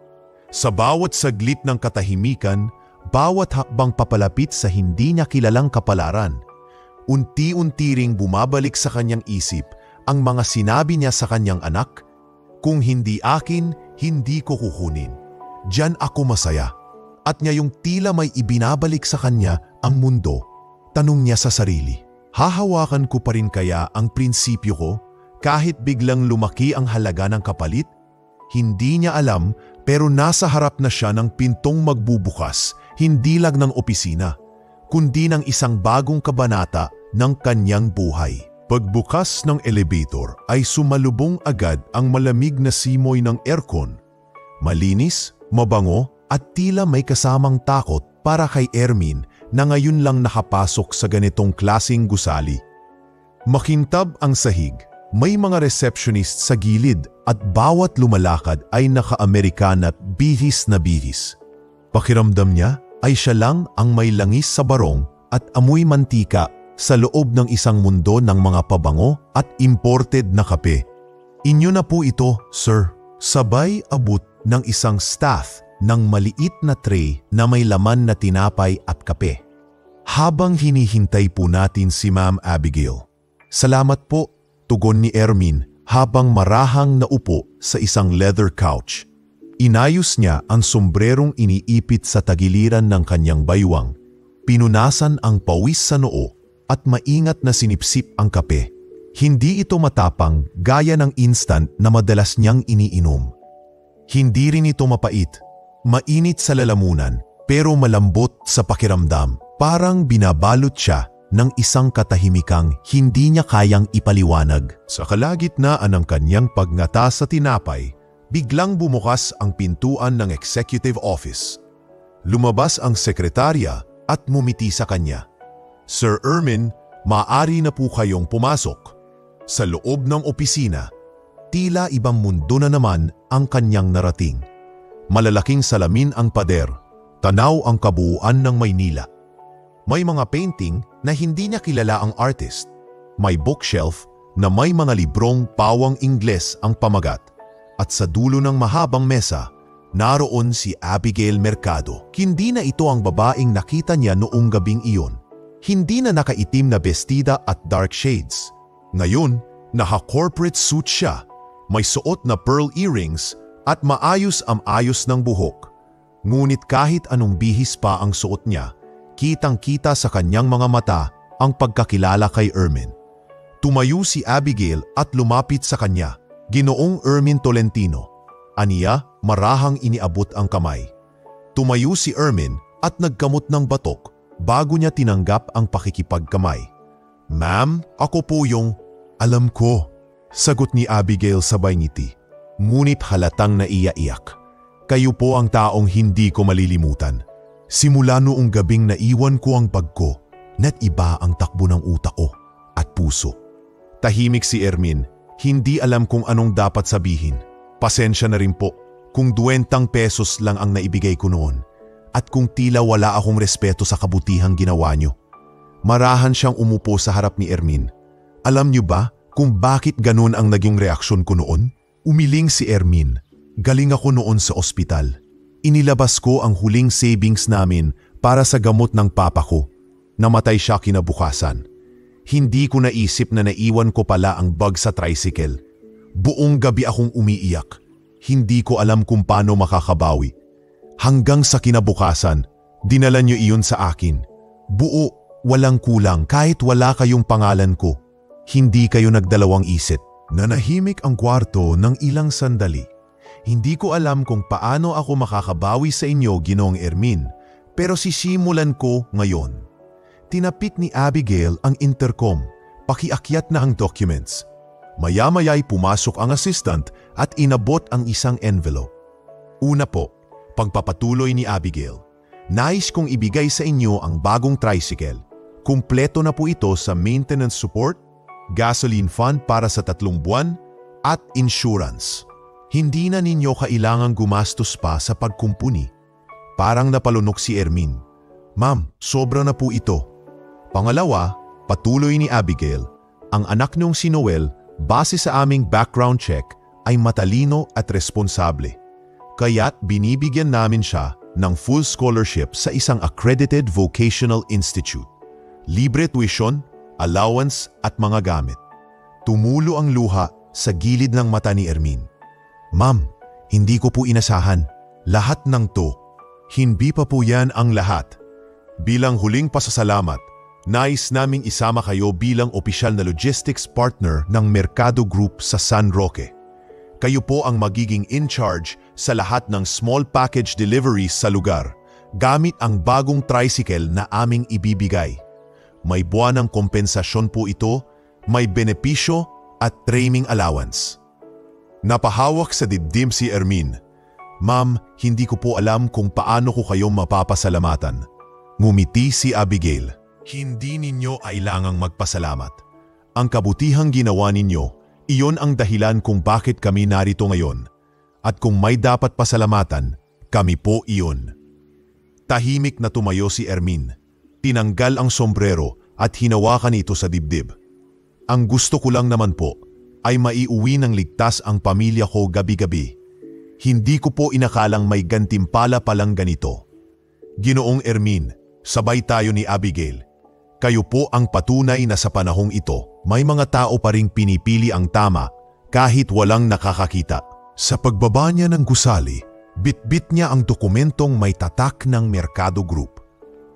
Sa bawat saglit ng katahimikan, bawat hakbang papalapit sa hindi niya kilalang kapalaran, unti-unti ring bumabalik sa kanyang isip ang mga sinabi niya sa kanyang anak, "Kung hindi akin, hindi ko kukunin." Diyan ako masaya. At ngayong tila may ibinabalik sa kanya ang mundo, tanong niya sa sarili, hahawakan ko pa rin kaya ang prinsipyo ko kahit biglang lumaki ang halaga ng kapalit? Hindi niya alam pero nasa harap na siya ng pintong magbubukas, hindi lang ng opisina, kundi ng isang bagong kabanata ng kanyang buhay. Pagbukas ng elevator ay sumalubong agad ang malamig na simoy ng aircon. Malinis, mabango at tila may kasamang takot para kay Ermin na ngayon lang nakapasok sa ganitong klaseng gusali. Makintab ang sahig, may mga receptionist sa gilid at bawat lumalakad ay naka-Amerikana't bihis na bihis. Pakiramdam niya ay siya lang ang may langis sa barong at amoy mantika sa loob ng isang mundo ng mga pabango at imported na kape. Inyo na po ito, sir. Sabay abot ng isang staff ng maliit na tray na may laman na tinapay at kape. Habang hinihintay po natin si Ma'am Abigail. Salamat po, tugon ni Ermin habang marahang naupo sa isang leather couch. Inayos niya ang sombrerong iniipit sa tagiliran ng kanyang baywang. Pinunasan ang pawis sa noo at maingat na sinipsip ang kape. Hindi ito matapang gaya ng instant na madalas niyang iniinom. Hindi rin ito mapait. Mainit sa lalamunan pero malambot sa pakiramdam. Parang binabalot siya ng isang katahimikang hindi niya kayang ipaliwanag. Sa kalagitnaan ng kanyang pagngata sa tinapay, biglang bumukas ang pintuan ng executive office. Lumabas ang sekretarya at mumiti sa kanya. Sir Ermin, maaari na po kayong pumasok. Sa loob ng opisina, tila ibang mundo na naman ang kanyang narating. Malalaking salamin ang pader, tanaw ang kabuuan ng Maynila. May mga painting na hindi niya kilala ang artist. May bookshelf na may mga librong pawang Ingles ang pamagat. At sa dulo ng mahabang mesa, naroon si Abigail Mercado. Hindi na ito ang babaeng nakita niya noong gabing iyon. Hindi na nakaitim na bestida at dark shades. Ngayon, naka-corporate suit siya. May suot na pearl earrings at maayos ang ayos ng buhok. Ngunit kahit anong bihis pa ang suot niya, kitang-kita sa kanyang mga mata ang pagkakilala kay Ermin. Tumayo si Abigail at lumapit sa kanya. Ginoong Ermin Tolentino. Aniya, marahang iniabot ang kamay. Tumayo si Ermin at nagkamot ng batok bago niya tinanggap ang pakikipagkamay. Ma'am, ako po yung... Alam ko, sagot ni Abigail sabay ngiti. Ngunit halatang naiiyak. Kayo po ang taong hindi ko malilimutan. Simula noong gabing naiwan ko ang bag ko, net iba ang takbo ng utak ko at puso. Tahimik si Ermin, hindi alam kung anong dapat sabihin. Pasensya na rin po kung 20 pesos lang ang naibigay ko noon at kung tila wala akong respeto sa kabutihang ginawa niyo. Marahan siyang umupo sa harap ni Ermin. Alam niyo ba kung bakit ganun ang naging reaksyon ko noon? Umiling si Ermin. Galing ako noon sa ospital. Inilabas ko ang huling savings namin para sa gamot ng papa ko. Namatay siya kinabukasan. Hindi ko naisip na naiwan ko pala ang bag sa tricycle. Buong gabi akong umiiyak. Hindi ko alam kung paano makakabawi. Hanggang sa kinabukasan, dinala niyo iyon sa akin. Buo, walang kulang kahit wala kayong pangalan ko. Hindi kayo nagdalawang isip. Nanahimik ang kwarto ng ilang sandali. Hindi ko alam kung paano ako makakabawi sa inyo, Ginoong Ermin, pero sisimulan ko ngayon. Tinapik ni Abigail ang intercom, pakiakyat na ang documents. Maya-maya'y pumasok ang assistant at inabot ang isang envelope. Una po, pagpapatuloy ni Abigail. Nais kong ibigay sa inyo ang bagong tricycle. Kumpleto na po ito sa maintenance support, gasoline fund para sa 3 buwan, at insurance. Hindi na ninyo kailangang gumastos pa sa pagkumpuni. Parang napalunok si Ermin. Ma'am, sobra na po ito. Pangalawa, patuloy ni Abigail, ang anak niyong si Noel, base sa aming background check, ay matalino at responsable. Kaya't binibigyan namin siya ng full scholarship sa isang accredited vocational institute. Libre tuition, allowance at mga gamit. Tumulo ang luha sa gilid ng mata ni Ermin. Ma'am, hindi ko po inasahan. Lahat ng to, hindi pa po yan ang lahat. Bilang huling pasasalamat, nais naming isama kayo bilang opisyal na logistics partner ng Mercado Group sa San Roque. Kayo po ang magiging in-charge sa lahat ng small package deliveries sa lugar gamit ang bagong tricycle na aming ibibigay. May buwanang kompensasyon po ito, may benepisyo at training allowance. Napahawak sa dibdib si Ermin. Ma'am, hindi ko po alam kung paano ko kayo mapapasalamatan. Ngumiti si Abigail. Hindi ninyo kailangang magpasalamat. Ang kabutihang ginawa ninyo, iyon ang dahilan kung bakit kami narito ngayon. At kung may dapat pasalamatan, kami po iyon. Tahimik na tumayo si Ermin. Tinanggal ang sombrero at hinawakan ito sa dibdib. Ang gusto ko lang naman po ay maiuwi ng ligtas ang pamilya ko gabi-gabi. Hindi ko po inakalang may gantimpala palang ganito. Ginoong Ermin, sabay tayo ni Abigail. Kayo po ang patunay na sa panahong ito, may mga tao pa ring pinipili ang tama kahit walang nakakakita. Sa pagbaba niya ng gusali, bitbit niya ang dokumentong may tatak ng Mercado Group.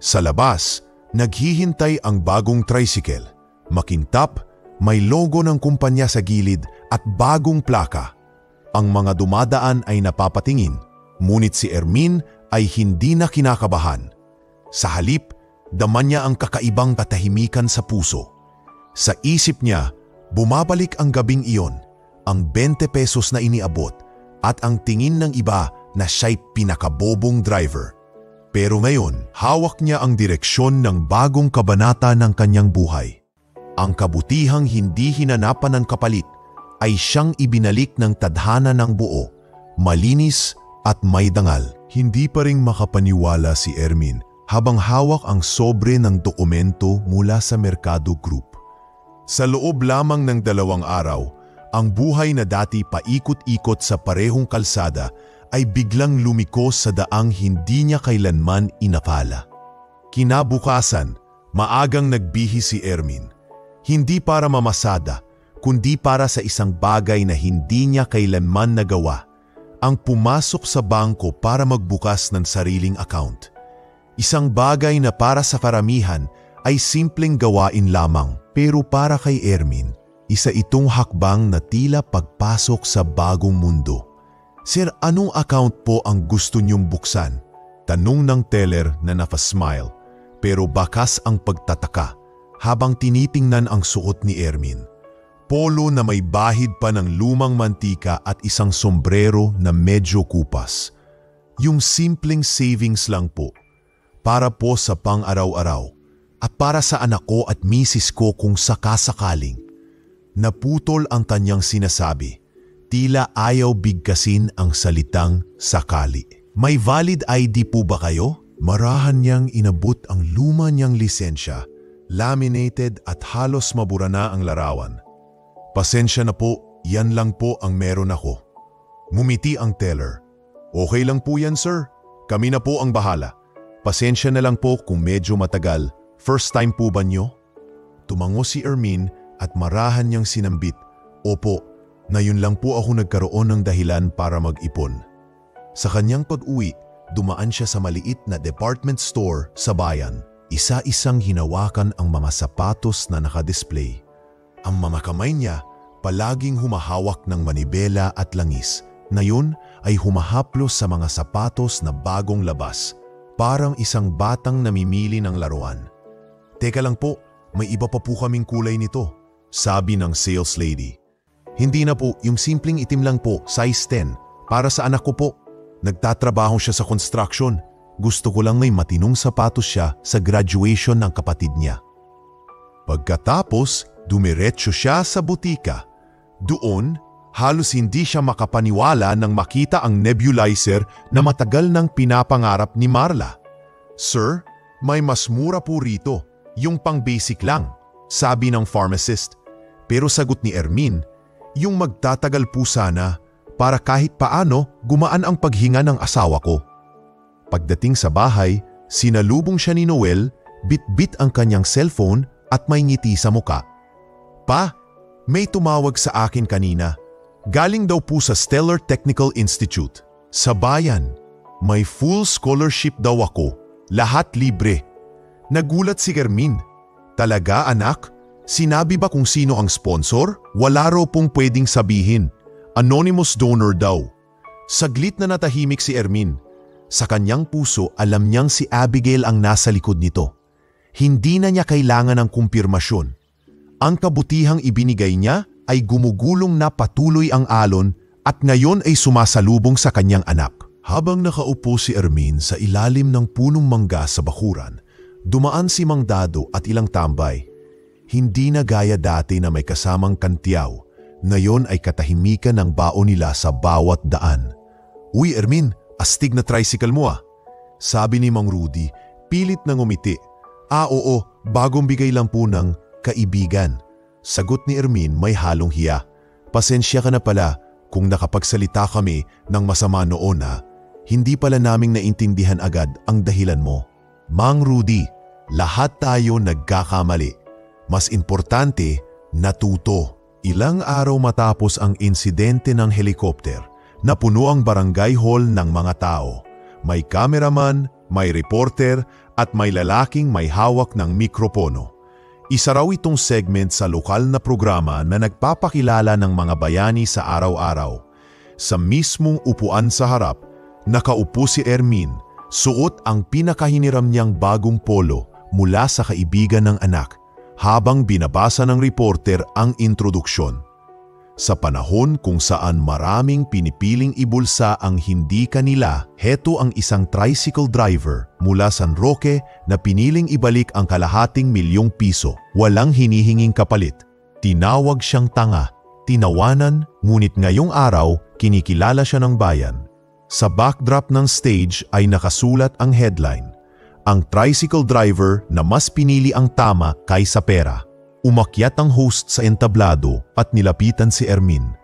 Sa labas, naghihintay ang bagong tricycle. Makintab, may logo ng kumpanya sa gilid at bagong plaka. Ang mga dumadaan ay napapatingin, ngunit si Ermin ay hindi na kinakabahan. Sa halip, daman niya ang kakaibang katahimikan sa puso. Sa isip niya, bumabalik ang gabing iyon, ang 20 pesos na iniabot at ang tingin ng iba na siya'y pinakabobong driver. Pero ngayon, hawak niya ang direksyon ng bagong kabanata ng kanyang buhay. Ang kabutihang hindi hinanapan ng kapalit ay siyang ibinalik ng tadhana ng buo, malinis at may dangal. Hindi pa ring makapaniwala si Ermin habang hawak ang sobre ng dokumento mula sa Mercado Group. Sa loob lamang ng 2 araw, ang buhay na dati paikot-ikot sa parehong kalsada ay biglang lumiko sa daang hindi niya kailanman inakala. Kinabukasan, maagang nagbihis si Ermin. Hindi para mamasada, kundi para sa isang bagay na hindi niya kailanman nagawa, ang pumasok sa bangko para magbukas ng sariling account. Isang bagay na para sa karamihan ay simpleng gawain lamang, pero para kay Ermin, isa itong hakbang na tila pagpasok sa bagong mundo. Sir, anong account po ang gusto niyong buksan? Tanong ng teller na naka-smile, pero bakas ang pagtataka habang tinitingnan ang suot ni Ermin. Polo na may bahid pa ng lumang mantika at isang sombrero na medyo kupas. Yung simpleng savings lang po, para po sa pang-araw-araw at para sa anak ko at misis ko kung sakasakaling. Naputol ang kanyang sinasabi. Tila ayaw bigkasin ang salitang sakali. May valid ID po ba kayo? Marahan niyang inabot ang luma niyang lisensya, laminated at halos mabura na ang larawan. Pasensya na po, yan lang po ang meron ako. Ngumiti ang teller. Okay lang po yan sir, kami na po ang bahala. Pasensya na lang po kung medyo matagal, first time po ba niyo? Tumango si Ermin at marahan niyang sinambit. Opo, ngayon lang po ako nagkaroon ng dahilan para mag-ipon. Sa kanyang pag-uwi, dumaan siya sa maliit na department store sa bayan. Isa-isang hinawakan ang mga sapatos na nakadisplay. Ang mga kamay niya palaging humahawak ng manibela at langis. Ngayon ay humahaplos sa mga sapatos na bagong labas. Parang isang batang namimili ng laruan. Teka lang po, may iba pa po kaming kulay nito, sabi ng sales lady. Hindi na po, yung simpleng itim lang po, size 10. Para sa anak ko po. Nagtatrabaho siya sa construction. Gusto ko lang may matinong sapatos siya sa graduation ng kapatid niya. Pagkatapos, dumiretso siya sa butika. Doon, halos hindi siya makapaniwala nang makita ang nebulizer na matagal nang pinapangarap ni Marla. Sir, may mas mura po rito, yung pang basic lang, sabi ng pharmacist. Pero sagot ni Ermin, yung magtatagal po sana para kahit paano gumaan ang paghinga ng asawa ko. Pagdating sa bahay, sinalubong siya ni Noel, bit-bit ang kanyang cellphone at may ngiti sa muka. Pa, may tumawag sa akin kanina. Galing daw po sa Stellar Technical Institute, sa bayan. May full scholarship daw ako. Lahat libre. Nagulat si Ermin. Talaga anak? Sinabi ba kung sino ang sponsor? Wala raw pong pwedeng sabihin. Anonymous donor daw. Saglit na natahimik si Ermin. Sa kanyang puso alam niyang si Abigail ang nasa likod nito. Hindi na niya kailangan ng kumpirmasyon. Ang kabutihang ibinigay niya ay gumugulong na patuloy ang alon at ngayon ay sumasalubong sa kanyang anak. Habang nakaupo si Ermin sa ilalim ng punong mangga sa bakuran, dumaan si Mang Dado at ilang tambay. Hindi na gaya dati na may kasamang kantiyaw, ngayon ay katahimikan ng baon nila sa bawat daan. "Uy Ermin, astig na tricycle mo ah," sabi ni Mang Rudy, pilit na ngumiti. Oo, bagong bigay lang po ng kaibigan." Sagot ni Ermin may halong hiya. "Pasensya ka na pala kung nakapagsalita kami ng masama noon ha. Hindi pala naming naintindihan agad ang dahilan mo." Mang Rudy, lahat tayo nagkakamali. Mas importante, natuto. Ilang araw matapos ang insidente ng helikopter, napuno ang barangay hall ng mga tao. May cameraman, may reporter, at may lalaking may hawak ng mikropono. Isa raw itong segment sa lokal na programa na nagpapakilala ng mga bayani sa araw-araw. Sa mismong upuan sa harap, nakaupo si Ermin, suot ang pinakahiniram niyang bagong polo mula sa kaibigan ng anak, habang binabasa ng reporter ang introduksyon. Sa panahon kung saan maraming pinipiling ibulsa ang hindi kanila, heto ang isang tricycle driver mula San Roque na piniling ibalik ang ₱250,000, walang hinihinging kapalit. Tinawag siyang tanga, tinawanan, ngunit ngayong araw kinikilala siya ng bayan. Sa backdrop ng stage ay nakasulat ang headline, "Ang tricycle driver na mas pinili ang tama kaysa pera." Umakyat ang host sa entablado at nilapitan si Ermin.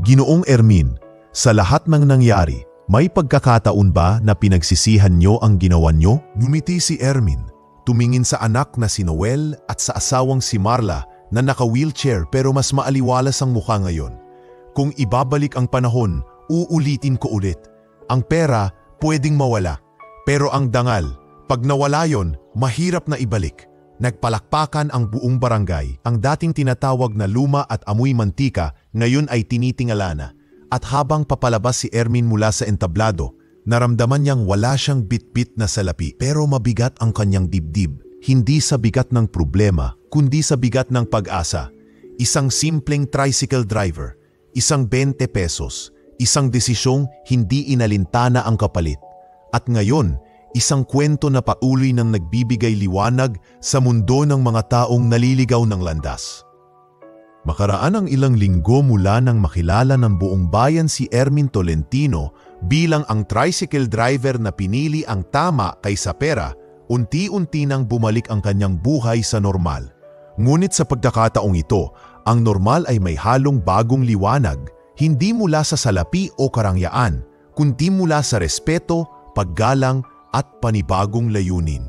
"Ginoong Ermin, sa lahat ng nangyari, may pagkakataon ba na pinagsisihan niyo ang ginawa niyo?" Ngumiti si Ermin, tumingin sa anak na si Noel at sa asawang si Marla na naka-wheelchair pero mas maaliwalas ang mukha ngayon. "Kung ibabalik ang panahon, uulitin ko ulit. Ang pera pwedeng mawala, pero ang dangal, pag nawala yon, mahirap na ibalik." Nagpalakpakan ang buong barangay. Ang dating tinatawag na luma at amoy mantika ngayon ay tinitingala na. At habang papalabas si Ermin mula sa entablado, naramdaman niyang wala siyang bitbit na salapi pero mabigat ang kanyang dibdib. Hindi sa bigat ng problema, kundi sa bigat ng pag-asa. Isang simpleng tricycle driver, isang 20 pesos, isang desisyong hindi inalintana ang kapalit. At ngayon, isang kwento na patuloy nang nagbibigay liwanag sa mundo ng mga taong naliligaw ng landas. Makaraan ang ilang linggo mula nang makilala ng buong bayan si Ermin Tolentino bilang ang tricycle driver na pinili ang tama kaysa pera, unti-unti nang bumalik ang kanyang buhay sa normal. Ngunit sa pagkakataong ito, ang normal ay may halong bagong liwanag, hindi mula sa salapi o karangyaan, kundi mula sa respeto, paggalang, at panibagong layunin.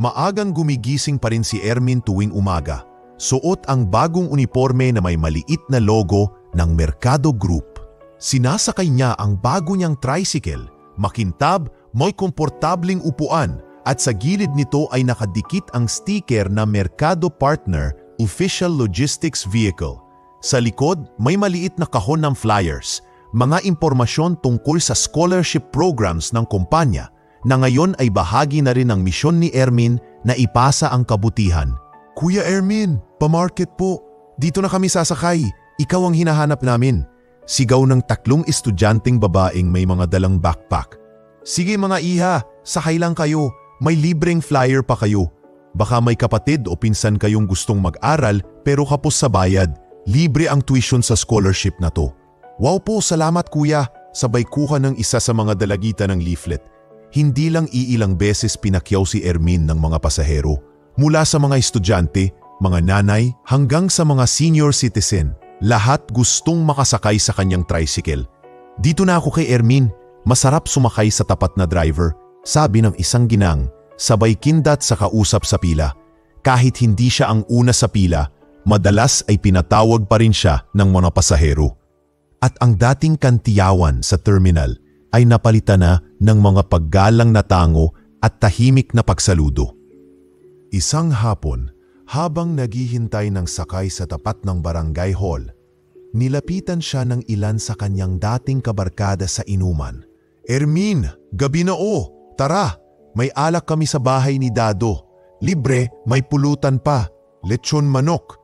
Maagang gumigising pa rin si Ermin tuwing umaga. Suot ang bagong uniforme na may maliit na logo ng Mercado Group. Sinasakay niya ang bago niyang tricycle, makintab, may komportabling upuan at sa gilid nito ay nakadikit ang sticker na Mercado Partner Official Logistics Vehicle. Sa likod may maliit na kahon ng flyers, mga impormasyon tungkol sa scholarship programs ng kumpanya na ngayon ay bahagi na rin ng misyon ni Ermin na ipasa ang kabutihan. "Kuya Ermin, pa-market po. Dito na kami sasakay. Ikaw ang hinahanap namin." Sigaw ng 3 estudyanteng babaeng may mga dalang backpack. "Sige mga iha, sakay lang kayo. May libreng flyer pa kayo. Baka may kapatid o pinsan kayong gustong mag-aral pero kapos sa bayad. Libre ang tuition sa scholarship na to." "Wow po, salamat kuya." Sabay kuha ng isa sa mga dalagita ng leaflet. Hindi lang iilang beses pinakyaw si Ermin ng mga pasahero. Mula sa mga estudyante, mga nanay, hanggang sa mga senior citizen, lahat gustong makasakay sa kanyang tricycle. "Dito na ako kay Ermin, masarap sumakay sa tapat na driver," sabi ng isang ginang, sabay kindat sa kausap sa pila. Kahit hindi siya ang una sa pila, madalas ay pinatawag pa rin siya ng mga pasahero. At ang dating kantiyawan sa terminal, ay napalitan na ng mga paggalang na tango at tahimik na pagsaludo. Isang hapon, habang naghihintay ng sakay sa tapat ng barangay hall, nilapitan siya ng ilan sa kanyang dating kabarkada sa inuman. "Ermin, gabi na o! Tara, may alak kami sa bahay ni Dado. Libre, may pulutan pa. Lechon manok."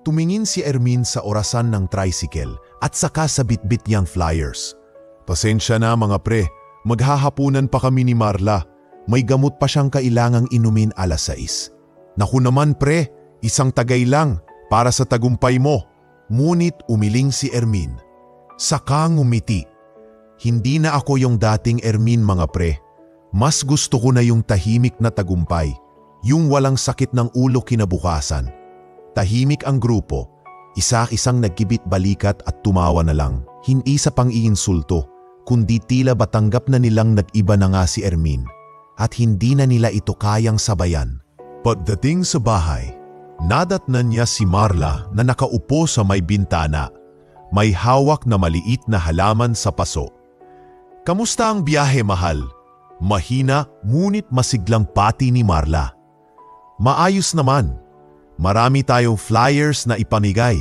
Tumingin si Ermin sa orasan ng tricycle at saka sa bitbit niyang flyers. "Pasensya na mga pre, maghahapunan pa kami ni Marla. May gamot pa siyang kailangang inumin alas 6. Naku naman pre, isang tagay lang para sa tagumpay mo." Ngunit umiling si Ermin. Saka ngumiti. "Hindi na ako yung dating Ermin mga pre. Mas gusto ko na yung tahimik na tagumpay, yung walang sakit ng ulo kinabukasan." Tahimik ang grupo, isa-isang nagkibit balikat at tumawa na lang, hindi sa pang-iinsulto, kundi tila batanggap na nilang nag-iba na nga si Ermin at hindi na nila ito kayang sabayan. Pagdating sa bahay, nadatnan niya si Marla na nakaupo sa may bintana, may hawak na maliit na halaman sa paso. "Kamusta ang biyahe, mahal?" Mahina ngunit masiglang pati ni Marla. "Maayos naman. Marami tayong flyers na ipamigay.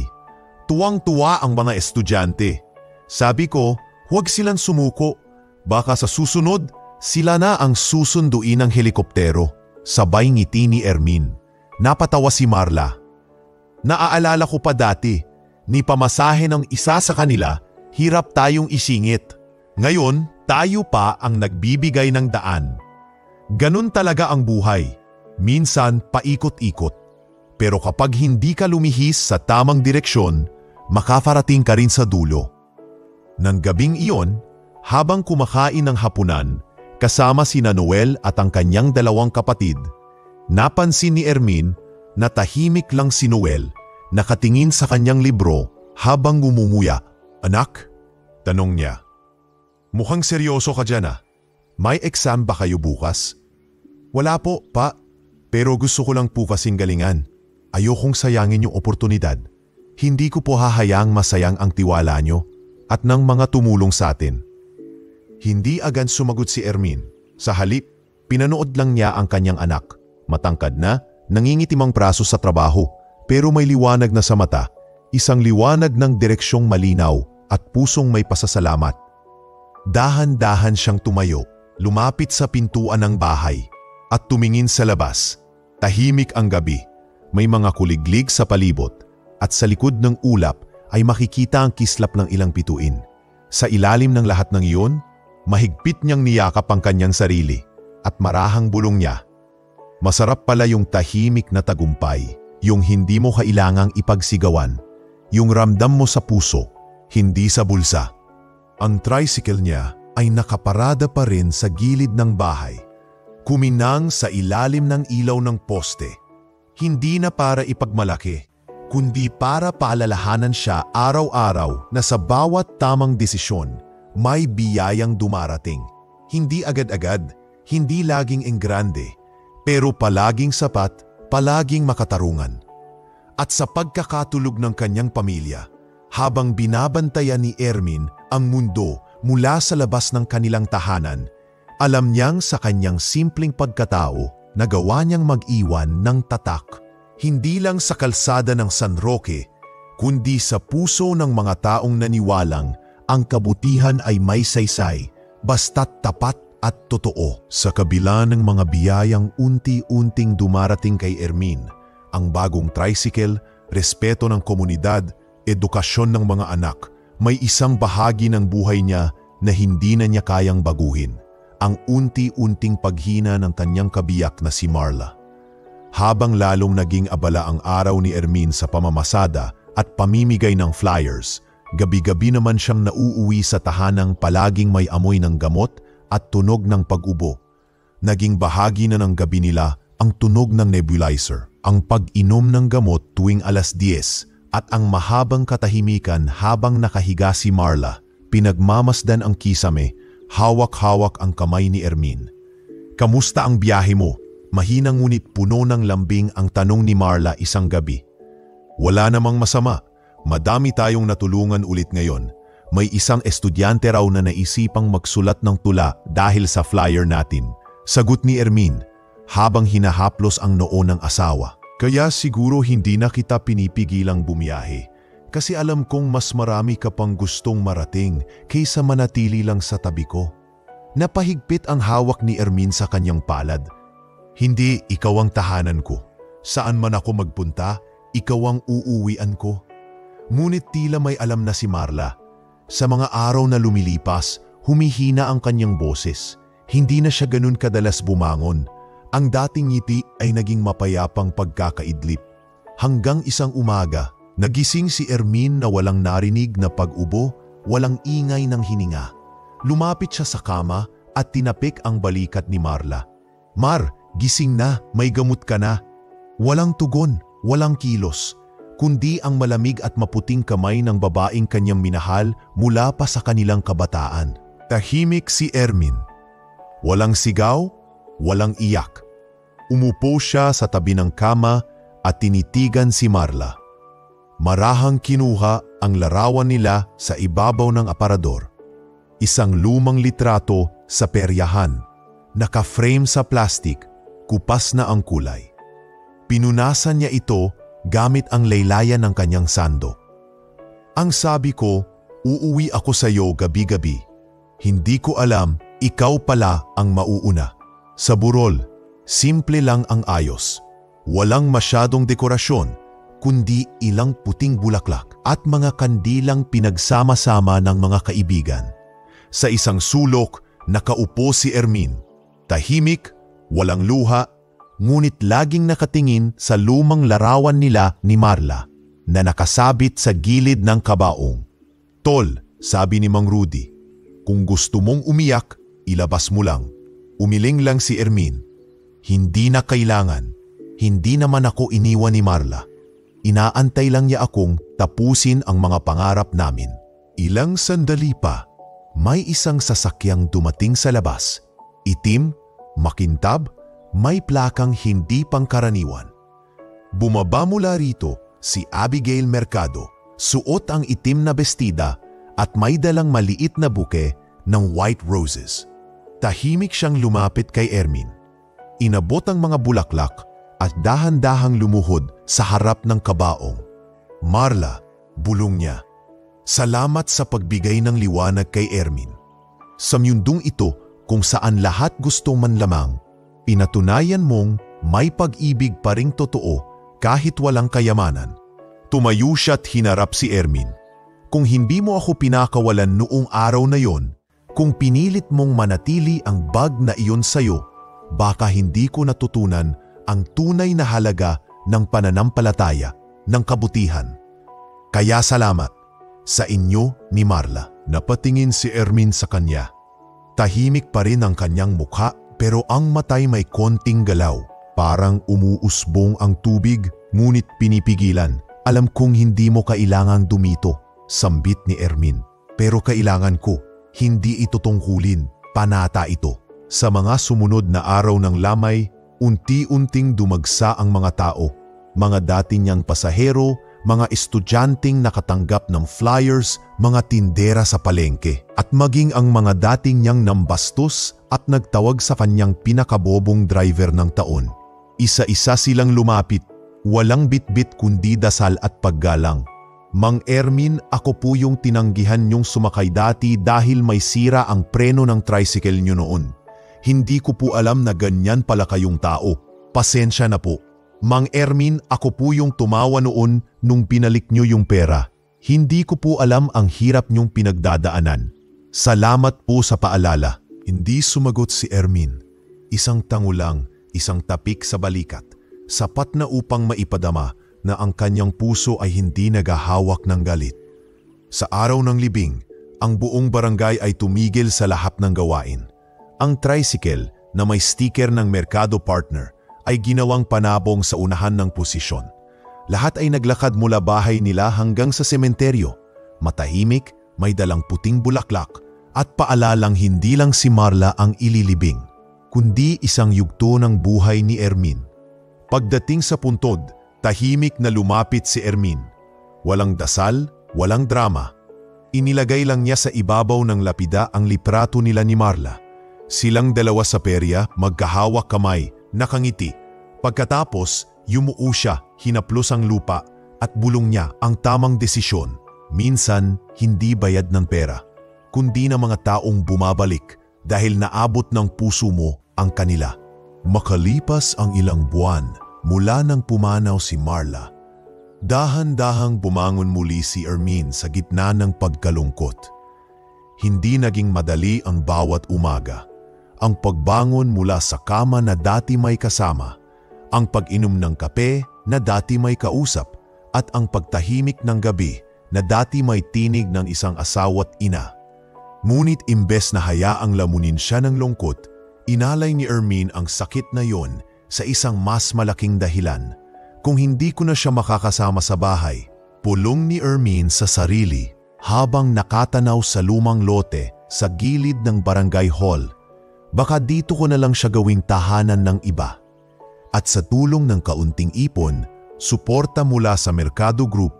Tuwang-tuwa ang mga estudyante. Sabi ko, huwag silang sumuko. Baka sa susunod, sila na ang susunduin ng helikoptero." Sabay ngiti ni Ermin. Napatawa si Marla. "Naaalala ko pa dati, ni pamasahe ng isa sa kanila, hirap tayong isingit. Ngayon, tayo pa ang nagbibigay ng daan. Ganun talaga ang buhay. Minsan paikot-ikot. Pero kapag hindi ka lumihis sa tamang direksyon, makafarating ka rin sa dulo." Nang gabing iyon, habang kumakain ng hapunan, kasama sina Noel at ang kanyang dalawang kapatid, napansin ni Ermin na tahimik lang si Noel, nakatingin sa kanyang libro habang ngumumuya. "Anak?" tanong niya. "Mukhang seryoso ka dyan ah. May exam ba kayo bukas?" "Wala po, pa. Pero gusto ko lang po kasing galingan. Ayokong sayangin yung oportunidad. Hindi ko po hahayaang masayang ang tiwala nyo at ng mga tumulong sa atin." Hindi agad sumagot si Ermin. Sa halip, pinanood lang niya ang kanyang anak. Matangkad na, nangingitimang braso sa trabaho, pero may liwanag na sa mata, isang liwanag ng direksyong malinaw at pusong may pasasalamat. Dahan-dahan siyang tumayo, lumapit sa pintuan ng bahay, at tumingin sa labas. Tahimik ang gabi, may mga kuliglig sa palibot, at sa likod ng ulap ay makikita ang kislap ng ilang bituin. Sa ilalim ng lahat ng iyon, mahigpit niyang niyakap ang kanyang sarili at marahang bulong niya. Masarap pala yung tahimik na tagumpay, yung hindi mo kailangang ipagsigawan, yung ramdam mo sa puso, hindi sa bulsa. Ang tricycle niya ay nakaparada pa rin sa gilid ng bahay, kuminang sa ilalim ng ilaw ng poste. Hindi na para ipagmalaki, kundi para paalalahanan siya araw-araw na sa bawat tamang desisyon, may biyayang dumarating. Hindi agad-agad, hindi laging enggrande, pero palaging sapat, palaging makatarungan. At sa pagkakatulog ng kanyang pamilya, habang binabantayan ni Ermin ang mundo mula sa labas ng kanilang tahanan, alam niyang sa kanyang simpleng pagkatao, nagawa niyang mag-iwan ng tatak. Hindi lang sa kalsada ng San Roque, kundi sa puso ng mga taong naniwalang ang kabutihan ay may saysay, basta't tapat at totoo. Sa kabila ng mga biyayang unti-unting dumarating kay Ermin, ang bagong tricycle, respeto ng komunidad, edukasyon ng mga anak, may isang bahagi ng buhay niya na hindi na niya kayang baguhin. Ang unti-unting paghina ng kanyang kabiyak na si Marla. Habang lalong naging abala ang araw ni Ermin sa pamamasada at pamimigay ng flyers, gabi-gabi naman siyang nauuwi sa tahanang palaging may amoy ng gamot at tunog ng pag-ubo. Naging bahagi na ng gabi nila ang tunog ng nebulizer, ang pag-inom ng gamot tuwing alas 10 at ang mahabang katahimikan habang nakahiga si Marla. Pinagmamasdan ang kisame, hawak-hawak ang kamay ni Ermin. "Kamusta ang biyahe mo?" Mahinang ngunit puno ng lambing ang tanong ni Marla isang gabi. "Wala namang masama. Madami tayong natulungan ulit ngayon. may isang estudyante raw na naisipang magsulat ng tula dahil sa flyer natin. Sagot ni Ermin, habang hinahaplos ang noo ng asawa. Kaya siguro hindi na kita pinipigilang bumiyahe. Kasi alam kong mas marami ka pang gustong marating kaysa manatili lang sa tabi ko. Napahigpit ang hawak ni Ermin sa kanyang palad. Hindi, ikaw ang tahanan ko. Saan man ako magpunta, ikaw ang uuwian ko. Ngunit tila may alam na si Marla. Sa mga araw na lumilipas, humihina ang kanyang boses. Hindi na siya ganun kadalas bumangon. Ang dating ngiti ay naging mapayapang pagkakaidlip. Hanggang isang umaga, nagising si Ermin na walang narinig na pag-ubo, walang ingay ng hininga. Lumapit siya sa kama at tinapik ang balikat ni Marla. Mar, gising na, may gamot ka na. Walang tugon, walang kilos, kundi ang malamig at maputing kamay ng babaeng kanyang minahal mula pa sa kanilang kabataan. Tahimik si Ermin. Walang sigaw, walang iyak. Umupo siya sa tabi ng kama at tinitigan si Marla. Marahang kinuha ang larawan nila sa ibabaw ng aparador. Isang lumang litrato sa peryahan, naka-frame sa plastik, kupas na ang kulay. Pinunasan niya ito gamit ang laylayan ng kanyang sando. Ang sabi ko, uuwi ako sa iyo gabi-gabi. Hindi ko alam, ikaw pala ang mauuna. Sa burol, simple lang ang ayos. Walang masyadong dekorasyon, kundi ilang puting bulaklak at mga kandilang pinagsama-sama ng mga kaibigan. Sa isang sulok, nakaupo si Ermin. Tahimik, walang luha, ngunit laging nakatingin sa lumang larawan nila ni Marla na nakasabit sa gilid ng kabaong. Tol, sabi ni Mang Rudy, kung gusto mong umiyak, ilabas mo lang. Umiling lang si Ermin. Hindi na kailangan. Hindi naman ako iniwan ni Marla. Inaantay lang niya akong tapusin ang mga pangarap namin. Ilang sandali pa, may isang sasakyang dumating sa labas. Itim, makintab, may plakang hindi pangkaraniwan. Bumaba mula rito si Abigail Mercado, suot ang itim na bestida at may dalang maliit na buke ng white roses. Tahimik siyang lumapit kay Ermin. Inabot ang mga bulaklak at dahan-dahang lumuhod sa harap ng kabaong. Marla, bulong niya. Salamat sa pagbigay ng liwanag kay Ermin. Sa mundong ito kung saan lahat gustong manlamang, pinatunayan mong may pag-ibig pa ring totoo kahit walang kayamanan. Tumayo siya't hinarap si Ermin. Kung hindi mo ako pinakawalan noong araw na yon, kung pinilit mong manatili ang bag na iyon sa'yo, baka hindi ko natutunan ang tunay na halaga ng pananampalataya, ng kabutihan. Kaya salamat sa inyo ni Marla. Napatingin si Ermin sa kanya. Tahimik pa rin ang kanyang mukha pero ang matay may konting galaw. Parang umuusbong ang tubig ngunit pinipigilan. Alam kong hindi mo kailangang dumito, sambit ni Ermin. Pero kailangan ko, hindi ito tungkulin, panata ito. Sa mga sumunod na araw ng lamay, unti-unting dumagsa ang mga tao. Mga dati niyang pasahero, mga estudyanteng nakatanggap ng flyers, mga tindera sa palengke, at maging ang mga dating niyang nambastos at nagtawag sa kanyang pinakabobong driver ng taon. Isa-isa silang lumapit, walang bitbit kundi dasal at paggalang. Mang Ermin, ako po yung tinanggihan niyong sumakay dati dahil may sira ang preno ng tricycle niyo noon. Hindi ko po alam na ganyan pala kayong tao. Pasensya na po. Mang Ermin, ako po yung tumawa noon nung binalik niyo yung pera. Hindi ko po alam ang hirap niyong pinagdadaanan. Salamat po sa paalala. Hindi sumagot si Ermin. Isang tango lang, isang tapik sa balikat. Sapat na upang maipadama na ang kanyang puso ay hindi nagahawak ng galit. Sa araw ng libing, ang buong barangay ay tumigil sa lahat ng gawain. Ang tricycle na may sticker ng Mercado Partner ay ginawang panabong sa unahan ng posisyon. Lahat ay naglakad mula bahay nila hanggang sa sementeryo. Matahimik, may dalang puting bulaklak at paalalang hindi lang si Marla ang ililibing, kundi isang yugto ng buhay ni Ermin. Pagdating sa puntod, tahimik na lumapit si Ermin. Walang dasal, walang drama. Inilagay lang niya sa ibabaw ng lapida ang litrato nila ni Marla. Silang dalawa sa perya, magkahawak kamay, nakangiti. Pagkatapos, yumuo siya, hinaplos ang lupa at bulong niya ang tamang desisyon. Minsan, hindi bayad ng pera, kundi ng mga taong bumabalik dahil naabot ng puso mo ang kanila. Makalipas ang ilang buwan mula nang pumanaw si Marla, dahan-dahang bumangon muli si Ermine sa gitna ng pagkalungkot. Hindi naging madali ang bawat umaga. Ang pagbangon mula sa kama na dati may kasama, ang pag-inom ng kape na dati may kausap, at ang pagtahimik ng gabi na dati may tinig ng isang asawa't ina. Ngunit imbes na hayaang lamunin siya ng lungkot, inalay ni Ermine ang sakit na yon sa isang mas malaking dahilan. Kung hindi ko na siya makakasama sa bahay, pulong ni Ermine sa sarili habang nakatanaw sa lumang lote sa gilid ng barangay hall. Baka dito ko na lang siya gawing tahanan ng iba. At sa tulong ng kaunting ipon, suporta mula sa Mercado Group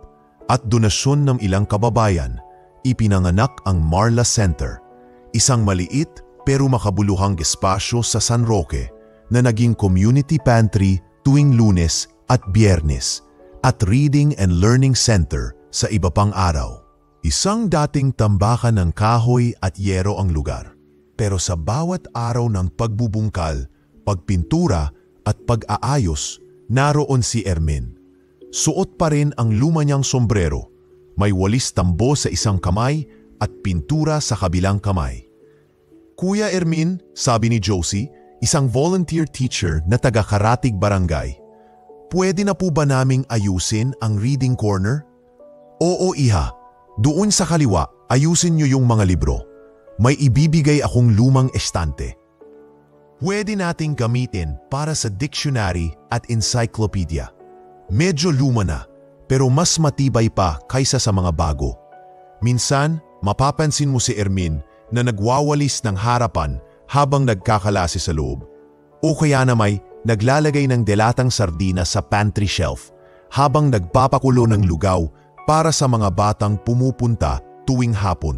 at donasyon ng ilang kababayan, ipinanganak ang Marla Center, isang maliit pero makabuluhang espasyo sa San Roque na naging community pantry tuwing Lunes at Biyernes at reading and learning center sa iba pang araw. Isang dating tambakan ng kahoy at yero ang lugar, pero sa bawat araw ng pagbubungkal, pagpintura at pag-aayos, naroon si Ermine. Suot pa rin ang luma niyang sombrero, may walis tambo sa isang kamay at pintura sa kabilang kamay. Kuya Ermine, sabi ni Josie, isang volunteer teacher na taga-Karatig Barangay, pwede na po ba naming ayusin ang reading corner? Oo, iha. Doon sa kaliwa, ayusin niyo yung mga libro. May ibibigay akong lumang estante. Pwede nating gamitin para sa dictionary at encyclopedia. Medyo luma na, pero mas matibay pa kaysa sa mga bago. Minsan, mapapansin mo si Ermine na nagwawalis ng harapan habang nagkakalase sa loob. O kaya na may naglalagay ng delatang sardinas sa pantry shelf habang nagpapakulo ng lugaw para sa mga batang pumupunta tuwing hapon.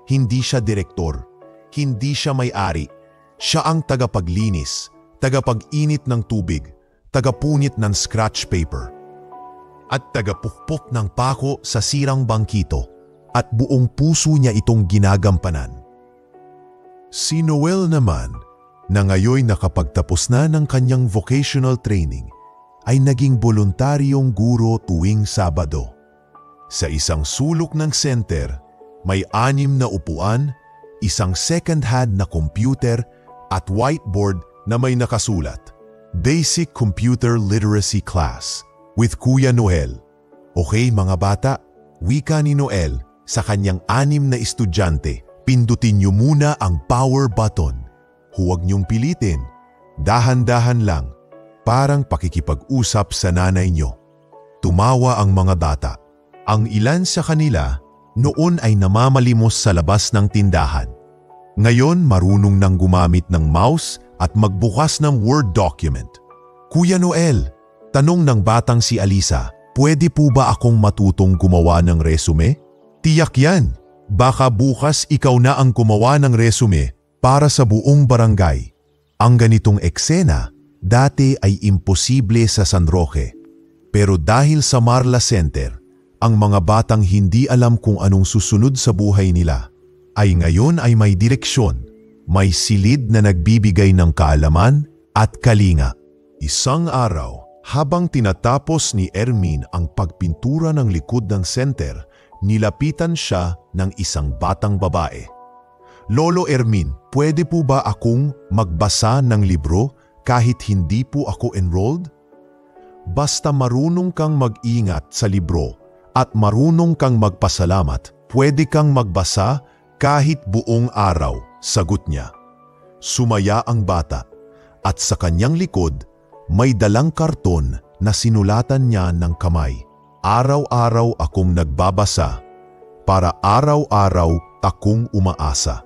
Hindi siya direktor, hindi siya may-ari. Siya ang tagapaglinis, tagapag-init ng tubig, tagapunit ng scratch paper, at tagapukpok ng pako sa sirang bangkito, at buong puso niya itong ginagampanan. Si Noel naman, na ngayon nakapagtapos na ng kanyang vocational training, ay naging voluntaryong guro tuwing Sabado. Sa isang sulok ng center, may 6 na upuan, isang second-hand na computer at whiteboard na may nakasulat, Basic Computer Literacy Class with Kuya Noel. Okay mga bata, wika ni Noel sa kanyang 6 na estudyante, pindutin niyo muna ang power button. Huwag niyong pilitin, dahan-dahan lang, parang pakikipag-usap sa nanay niyo. Tumawa ang mga bata. Ang ilan sa kanila noon ay namamalimos sa labas ng tindahan. Ngayon marunong nang gumamit ng mouse at magbukas ng Word document. Kuya Noel, tanong ng batang si Alisa, pwede po ba akong matutong gumawa ng resume? Tiyak yan, baka bukas ikaw na ang gumawa ng resume para sa buong barangay. Ang ganitong eksena dati ay imposible sa San Roque. Pero dahil sa Marla Center, ang mga batang hindi alam kung anong susunod sa buhay nila, ay ngayon ay may direksyon, may silid na nagbibigay ng kaalaman at kalinga. Isang araw, habang tinatapos ni Ermine ang pagpintura ng likod ng center, nilapitan siya ng isang batang babae. Lolo Ermine, pwede po ba akong magbasa ng libro kahit hindi po ako enrolled? Basta marunong kang mag-ingat sa libro at marunong kang magpasalamat, pwede kang magbasa kahit buong araw, sagot niya. Sumaya ang bata at sa kanyang likod may dalang karton na sinulatan niya ng kamay. Araw-araw akong nagbabasa para araw-araw akong umaasa.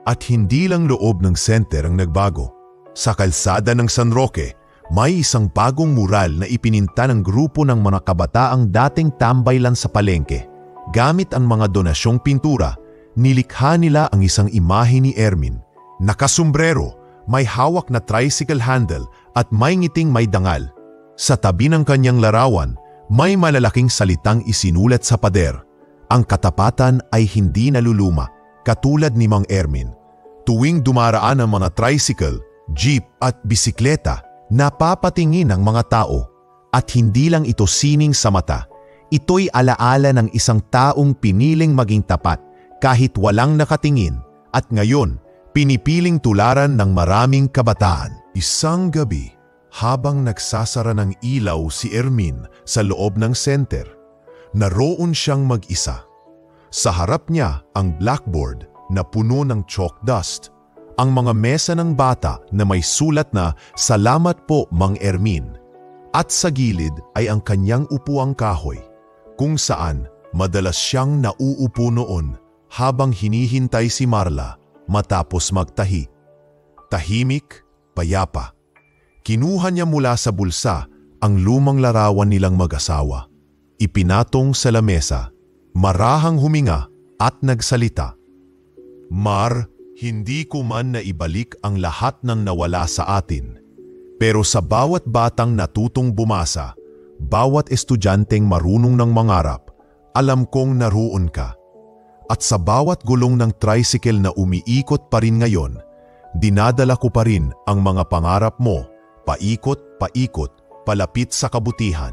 At hindi lang loob ng center ang nagbago. Sa kalsada ng San Roque, may isang bagong mural na ipininta ng grupo ng mga kabataang dating tambay lang sa palengke. Gamit ang mga donasyong pintura, nilikha nila ang isang imahe ni Ermin. Nakasombrero, may hawak na tricycle handle at may ngiting may dangal. Sa tabi ng kanyang larawan, may malalaking salitang isinulat sa pader. Ang katapatan ay hindi naluluma, katulad ni Mang Ermin. Tuwing dumaraan ang mga tricycle, jeep at bisikleta, napapatingin ang mga tao. At hindi lang ito sining sa mata, ito'y alaala ng isang taong piniling maging tapat kahit walang nakatingin at ngayon pinipiling tularan ng maraming kabataan. Isang gabi, habang nagsasara ng ilaw si Ermin sa loob ng center, naroon siyang mag-isa. Sa harap niya ang blackboard na puno ng chalk dust, ang mga mesa ng bata na may sulat na "Salamat po, Mang Ermin." At sa gilid ay ang kanyang upuang kahoy, kung saan madalas siyang nauupo noon habang hinihintay si Marla matapos magtahi. Tahimik, payapa. Kinuha niya mula sa bulsa ang lumang larawan nilang mag-asawa. Ipinatong sa lamesa, marahang huminga at nagsalita. "Mar, hindi ko man na ibalik ang lahat ng nawala sa atin. Pero sa bawat batang natutong bumasa, bawat estudyanteng marunong ng mangarap, alam kong naroon ka. At sa bawat gulong ng tricycle na umiikot pa rin ngayon, dinadala ko pa rin ang mga pangarap mo, paikot-paikot, palapit sa kabutihan."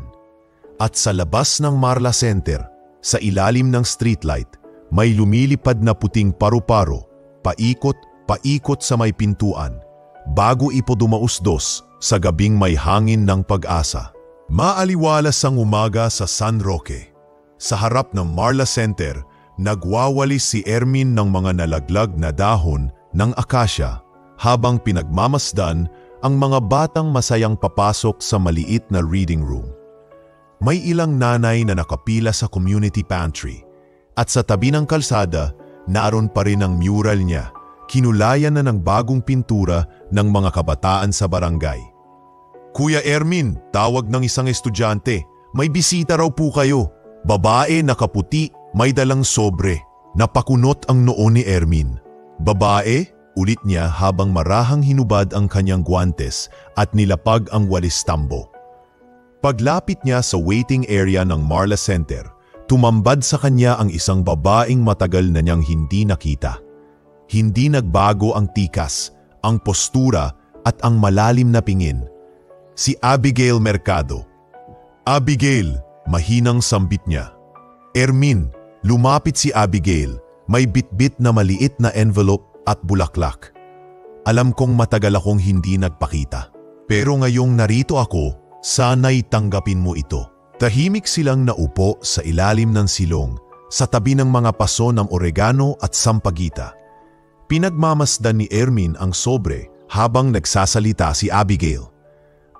At sa labas ng Marla Center, sa ilalim ng streetlight, may lumilipad na puting paru-paro, paikot-paikot sa may pintuan, bago ipo dumausdos sa gabing may hangin ng pag-asa. Maaliwalas ang umaga sa San Roque. Sa harap ng Marla Center, nagwawalis si Ermin ng mga nalaglag na dahon ng akasya habang pinagmamasdan ang mga batang masayang papasok sa maliit na reading room. May ilang nanay na nakapila sa community pantry at sa tabi ng kalsada, naroon pa rin ang mural niya, kinulayan na ng bagong pintura ng mga kabataan sa barangay. "Kuya Ermin, tawag ng isang estudyante, may bisita raw po kayo. Babae, nakaputi, may dalang sobre." Napakunot ang noo ni Ermin. "Babae?" ulit niya habang marahang hinubad ang kanyang guwantes at nilapag ang walis tambo. Paglapit niya sa waiting area ng Marla Center, tumambad sa kanya ang isang babaeng matagal na niyang hindi nakita. Hindi nagbago ang tikas, ang postura at ang malalim na pingin. Si Abigail Mercado. "Abigail," mahinang sambit niya. "Ermin," lumapit si Abigail, may bitbit na maliit na envelope at bulaklak. "Alam kong matagal akong hindi nagpakita. Pero ngayong narito ako, sana'y tanggapin mo ito." Tahimik silang naupo sa ilalim ng silong, sa tabi ng mga paso ng oregano at sampagita. Pinagmamasdan ni Ermin ang sobre habang nagsasalita si Abigail.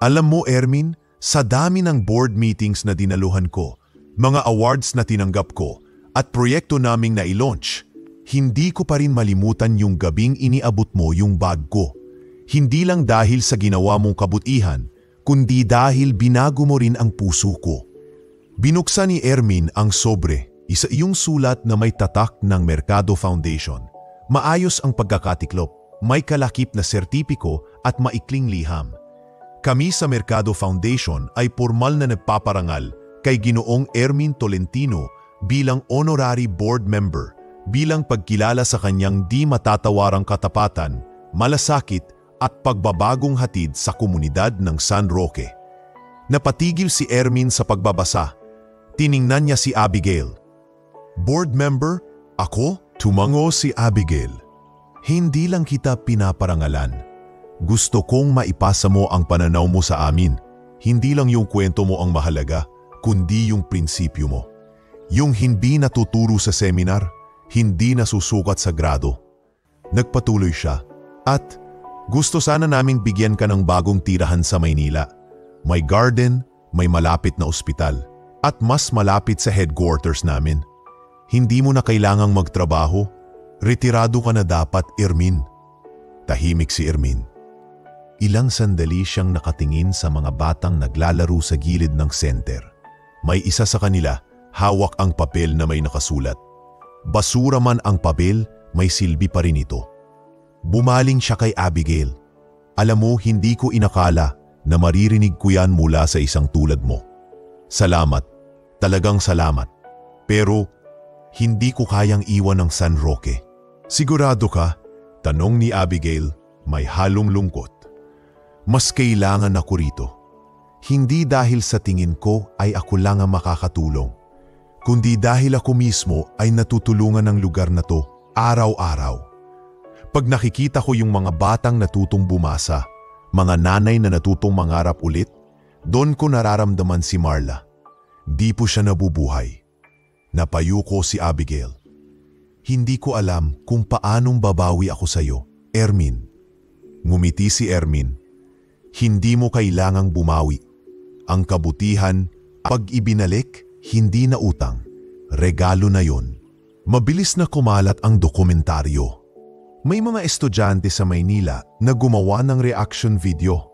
"Alam mo Ermin, sa dami ng board meetings na dinaluhan ko, mga awards na tinanggap ko, at proyekto naming na-launch, hindi ko pa rin malimutan yung gabing iniabot mo yung bag ko. Hindi lang dahil sa ginawa mong kabutihan, kundi dahil binago mo rin ang puso ko." Binuksan ni Ermin ang sobre, isa iyong sulat na may tatak ng Mercado Foundation. Maayos ang pagkakatiklop, may kalakip na sertipiko at maikling liham. "Kami sa Mercado Foundation ay formal na nagpaparangal kay Ginoong Ermin Tolentino bilang honorary board member, bilang pagkilala sa kanyang di matatawarang katapatan, malasakit at pagbabagong hatid sa komunidad ng San Roque." Napatigil si Ermin sa pagbabasa. Tiningnan niya si Abigail. "Board member? Ako?" Tumango si Abigail. "Hindi lang kita pinaparangalan. Gusto kong maipasa mo ang pananaw mo sa amin. Hindi lang yung kwento mo ang mahalaga, kundi yung prinsipyo mo. Yung hindi natuturo sa seminar, hindi nasusukat sa grado." Nagpatuloy siya. "At gusto sana naming bigyan ka ng bagong tirahan sa Maynila. May garden, may malapit na ospital, at mas malapit sa headquarters namin. Hindi mo na kailangang magtrabaho. Retirado ka na dapat, Ermin." Tahimik si Ermin. Ilang sandali siyang nakatingin sa mga batang naglalaro sa gilid ng center. May isa sa kanila, hawak ang papel na may nakasulat. Basura man ang papel, may silbi pa rin ito. Bumaling siya kay Abigail. Alam mo, hindi ko inakala na maririnig ko yan mula sa isang tulad mo. Salamat, talagang salamat. Pero hindi ko kayang iwan ng San Roque. Sigurado ka? Tanong ni Abigail, may halong lungkot. Mas kailangan ako rito. Hindi dahil sa tingin ko ay ako lang ang makakatulong, kundi dahil ako mismo ay natutulungan ng lugar na to araw-araw. Pag nakikita ko yung mga batang natutong bumasa, mga nanay na natutong mangarap ulit, doon ko nararamdaman si Marla. Di po siya nabubuhay. Napayuko si Abigail. Hindi ko alam kung paanong babawi ako sa iyo, Ermin. Ngumiti si Ermin. Hindi mo kailangang bumawi. Ang kabutihan, pag ibinalik, hindi na utang. Regalo na yon. Mabilis na kumalat ang dokumentaryo. May mga estudyante sa Maynila na gumawa ng reaction video.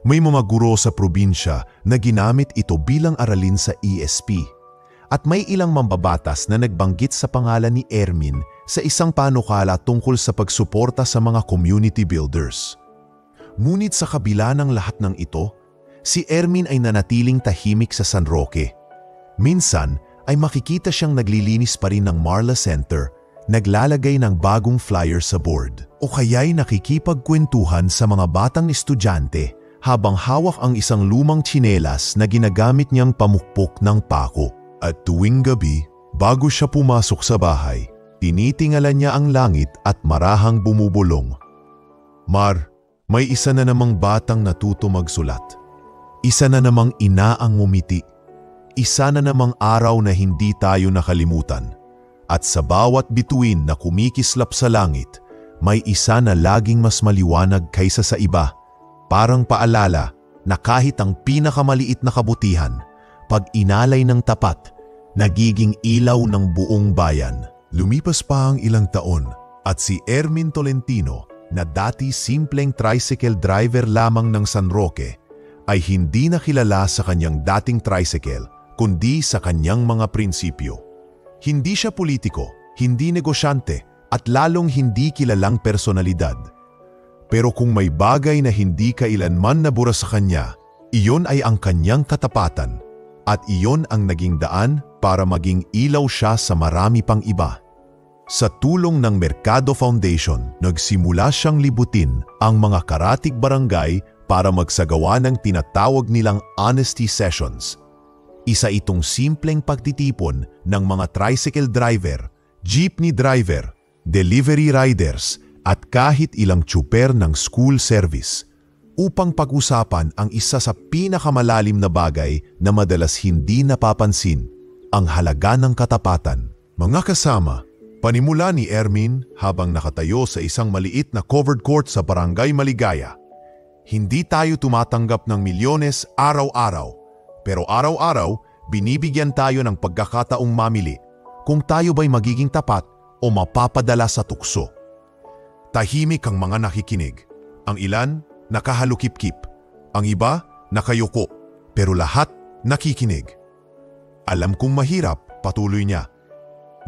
May mga guro sa probinsya na ginamit ito bilang aralin sa ESP. At may ilang mambabatas na nagbanggit sa pangalan ni Ermin sa isang panukala tungkol sa pagsuporta sa mga community builders. Ngunit sa kabila ng lahat ng ito, si Ermin ay nanatiling tahimik sa San Roque. Minsan ay makikita siyang naglilinis pa rin ng Marla Center, naglalagay ng bagong flyer sa board, o kaya'y nakikipagkwentuhan sa mga batang estudyante habang hawak ang isang lumang tsinelas na ginagamit niyang pamukpok ng pako. At tuwing gabi, bago siya pumasok sa bahay, tinitingala niya ang langit at marahang bumubulong. Mar, may isa na namang batang natuto magsulat. Isa na namang ina ang ngumiti. Isa na namang araw na hindi tayo nakalimutan. At sa bawat bituin na kumikislap sa langit, may isa na laging mas maliwanag kaysa sa iba. Parang paalala na kahit ang pinakamaliit na kabutihan, pag inalay ng tapat, nagiging ilaw ng buong bayan. Lumipas pa ang ilang taon at si Ermin Tolentino, na dati simpleng tricycle driver lamang ng San Roque, ay hindi nakilala sa kanyang dating tricycle, kundi sa kanyang mga prinsipyo. Hindi siya politiko, hindi negosyante, at lalong hindi kilalang personalidad. Pero kung may bagay na hindi kailanman nabura sa kanya, iyon ay ang kanyang katapatan, at iyon ang naging daan para maging ilaw siya sa marami pang iba. Sa tulong ng Mercado Foundation, nagsimula siyang libutin ang mga karatig barangay para magsagawa ng tinatawag nilang honesty sessions. Isa itong simpleng pagtitipon ng mga tricycle driver, jeepney driver, delivery riders at kahit ilang tsuper ng school service upang pag-usapan ang isa sa pinakamalalim na bagay na madalas hindi napapansin, ang halaga ng katapatan. Mga kasama, panimula ni Ermin habang nakatayo sa isang maliit na covered court sa Barangay Maligaya. Hindi tayo tumatanggap ng milyones araw-araw, pero araw-araw binibigyan tayo ng pagkakataong mamili kung tayo ba'y magiging tapat o mapapadala sa tukso. Tahimik ang mga nakikinig. Ang ilan, nakahalukip-kip. Ang iba, nakayuko. Pero lahat, nakikinig. Alam kong mahirap, patuloy niya.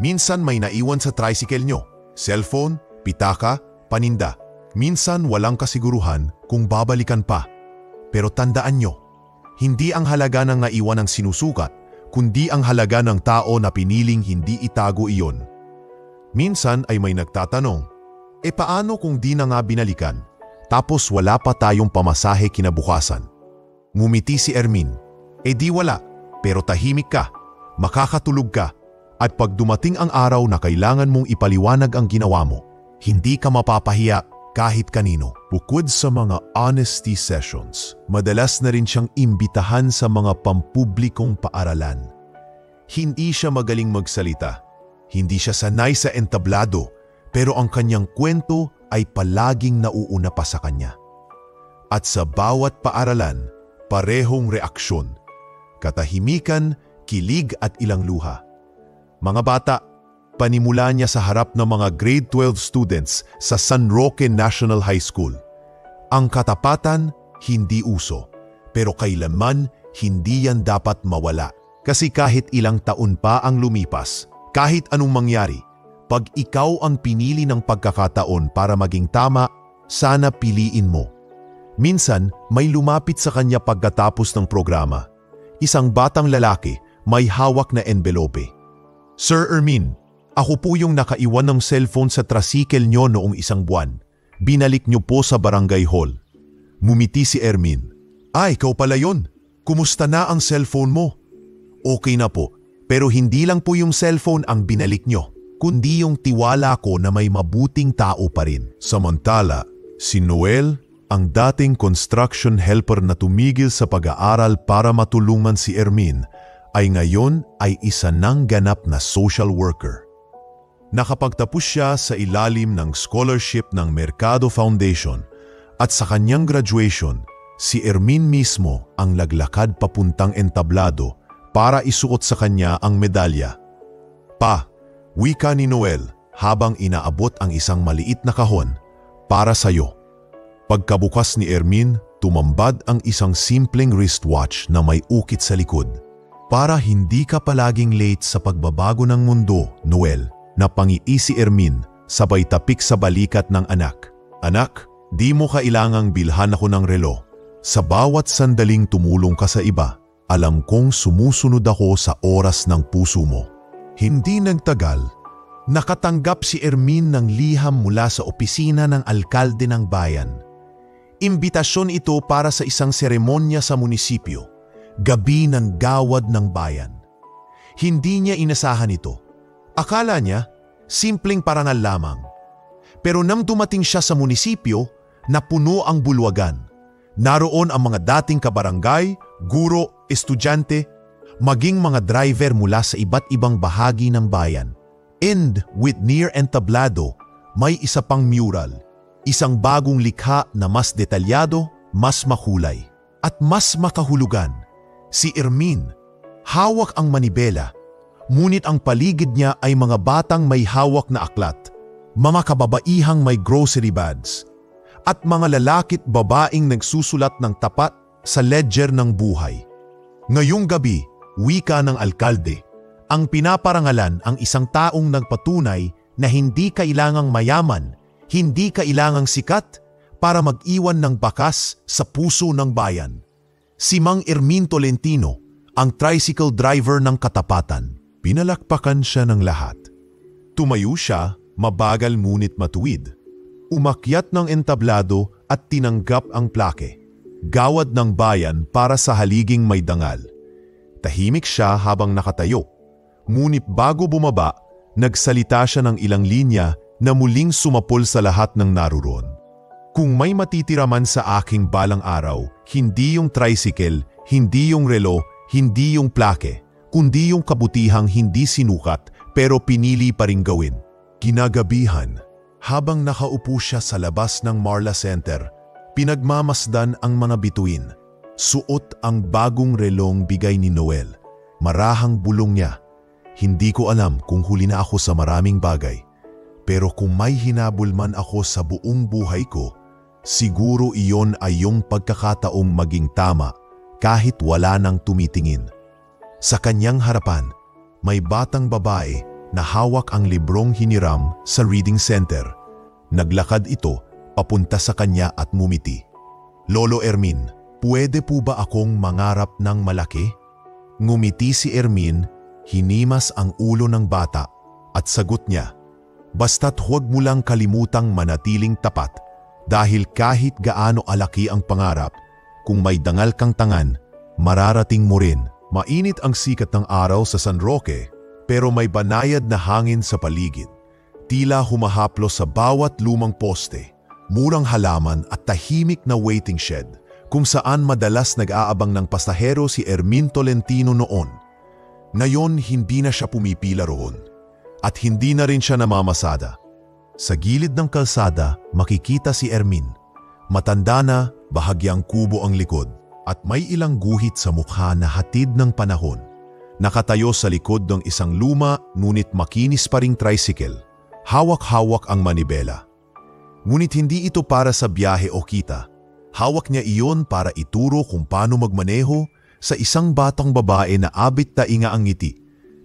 Minsan may naiwan sa tricycle nyo, cellphone, pitaka, paninda. Minsan walang kasiguruhan kung babalikan pa. Pero tandaan nyo, hindi ang halaga ng naiwan ang sinusukat, kundi ang halaga ng tao na piniling hindi itago iyon. Minsan ay may nagtatanong, paano kung di na nga binalikan, tapos wala pa tayong pamasahe kinabukasan? Ngumiti si Ermin, di wala, pero tahimik ka, makakatulog ka, at pag dumating ang araw na kailangan mong ipaliwanag ang ginawa mo, hindi ka mapapahiya kahit kanino. Bukod sa mga honesty sessions, madalas na rin siyang imbitahan sa mga pampublikong paaralan. Hindi siya magaling magsalita, hindi siya sanay sa entablado, pero ang kanyang kwento ay palaging nauuna pa sa kanya. At sa bawat paaralan, parehong reaksyon, katahimikan, kilig at ilang luha. Mga bata, panimula niya sa harap ng mga grade 12 students sa San Roque National High School. Ang katapatan, hindi uso, pero kailanman hindi yan dapat mawala. Kasi kahit ilang taon pa ang lumipas, kahit anong mangyari, pag ikaw ang pinili ng pagkakataon para maging tama, sana piliin mo. Minsan, may lumapit sa kanya pagkatapos ng programa. Isang batang lalaki, may hawak na envelope. Sir Ermin, ako po yung nakaiwan ng cellphone sa tricycle nyo noong isang buwan. Binalik nyo po sa barangay hall. Ngumiti si Ermin. Ikaw pala yun. Kumusta na ang cellphone mo? Okay na po, pero hindi lang po yung cellphone ang binalik nyo, kundi yung tiwala ko na may mabuting tao pa rin. Samantala, si Noel, ang dating construction helper na tumigil sa pag-aaral para matulungan si Ermin, ay ngayon ay isa ng ganap na social worker. Nakapagtapos siya sa ilalim ng scholarship ng Mercado Foundation at sa kanyang graduation, si Ermin mismo ang laglakad papuntang entablado para isuot sa kanya ang medalya. Pa, wika ni Noel habang inaabot ang isang maliit na kahon para sa'yo. Pagkabukas ni Ermin, tumambad ang isang simpleng wristwatch na may ukit sa likod. Para hindi ka palaging late sa pagbabago ng mundo, Noel, napangiti si Ermin sabay tapik sa balikat ng anak. Anak, di mo kailangang bilhan ako ng relo. Sa bawat sandaling tumulong ka sa iba, alam kong sumusunod ako sa oras ng puso mo. Hindi nagtagal, nakatanggap si Ermin ng liham mula sa opisina ng alkalde ng bayan. Imbitasyon ito para sa isang seremonya sa munisipyo, gabi ng gawad ng bayan. Hindi niya inasahan ito. Akala niya, simpleng parangal lamang. Pero nang dumating siya sa munisipyo, napuno ang bulwagan. Naroon ang mga dating kabarangay, guro, estudyante, maging mga driver mula sa iba't ibang bahagi ng bayan. And with near entablado, may isa pang mural, isang bagong likha na mas detalyado, mas makulay, at mas makahulugan. Si Ermin, hawak ang manibela, ngunit ang paligid niya ay mga batang may hawak na aklat, mga kababaihang may grocery bags, at mga lalakit babaeng nagsusulat ng tapat sa ledger ng buhay. Ngayong gabi, wika ng alkalde, ang pinaparangalan ang isang taong nagpatunay na hindi kailangang mayaman, hindi kailangang sikat para mag-iwan ng bakas sa puso ng bayan. Si Mang Ermin Tolentino, ang tricycle driver ng katapatan. Pinalakpakan siya ng lahat. Tumayo siya, mabagal ngunit matuwid. Umakyat ng entablado at tinanggap ang plake. Gawad ng bayan para sa haliging may dangal. Tahimik siya habang nakatayo. Ngunit bago bumaba, nagsalita siya ng ilang linya na muling sumapol sa lahat ng naruroon. Kung may matitira man sa aking balang araw, hindi yung tricycle, hindi yung relo, hindi yung plake, kundi yung kabutihang hindi sinukat pero pinili pa ring gawin. Kinagabihan, habang nakaupo siya sa labas ng Marla Center, pinagmamasdan ang mga bituin. Suot ang bagong relong bigay ni Noel. Marahang bulong niya. Hindi ko alam kung huli na ako sa maraming bagay. Pero kung may hinabol man ako sa buong buhay ko, siguro iyon ay yung pagkakataong maging tama kahit wala nang tumitingin. Sa kanyang harapan, may batang babae na hawak ang librong hiniram sa reading center. Naglakad ito papunta sa kanya at ngumiti. Lolo Ermin, pwede po ba akong mangarap ng malaki? Ngumiti si Ermin, hinimas ang ulo ng bata at sagot niya, basta't huwag mo lang kalimutang manatiling tapat dahil kahit gaano alaki ang pangarap, kung may dangal kang tangan, mararating mo rin. Mainit ang sikat ng araw sa San Roque, pero may banayad na hangin sa paligid. Tila humahaplo sa bawat lumang poste, murang halaman at tahimik na waiting shed kung saan madalas nag-aabang ng pasahero si Ermin Tolentino noon. Ngayon hindi na siya pumipila roon at hindi na rin siya namamasada. Sa gilid ng kalsada makikita si Ermin. Matanda na, bahagyang kubo ang likod at may ilang guhit sa mukha na hatid ng panahon. Nakatayo sa likod ng isang luma ngunit makinis pa ring tricycle. Hawak-hawak ang manibela. Ngunit hindi ito para sa biyahe o kita. Hawak niya iyon para ituro kung paano magmaneho sa isang batang babae na abit tainga ang ngiti,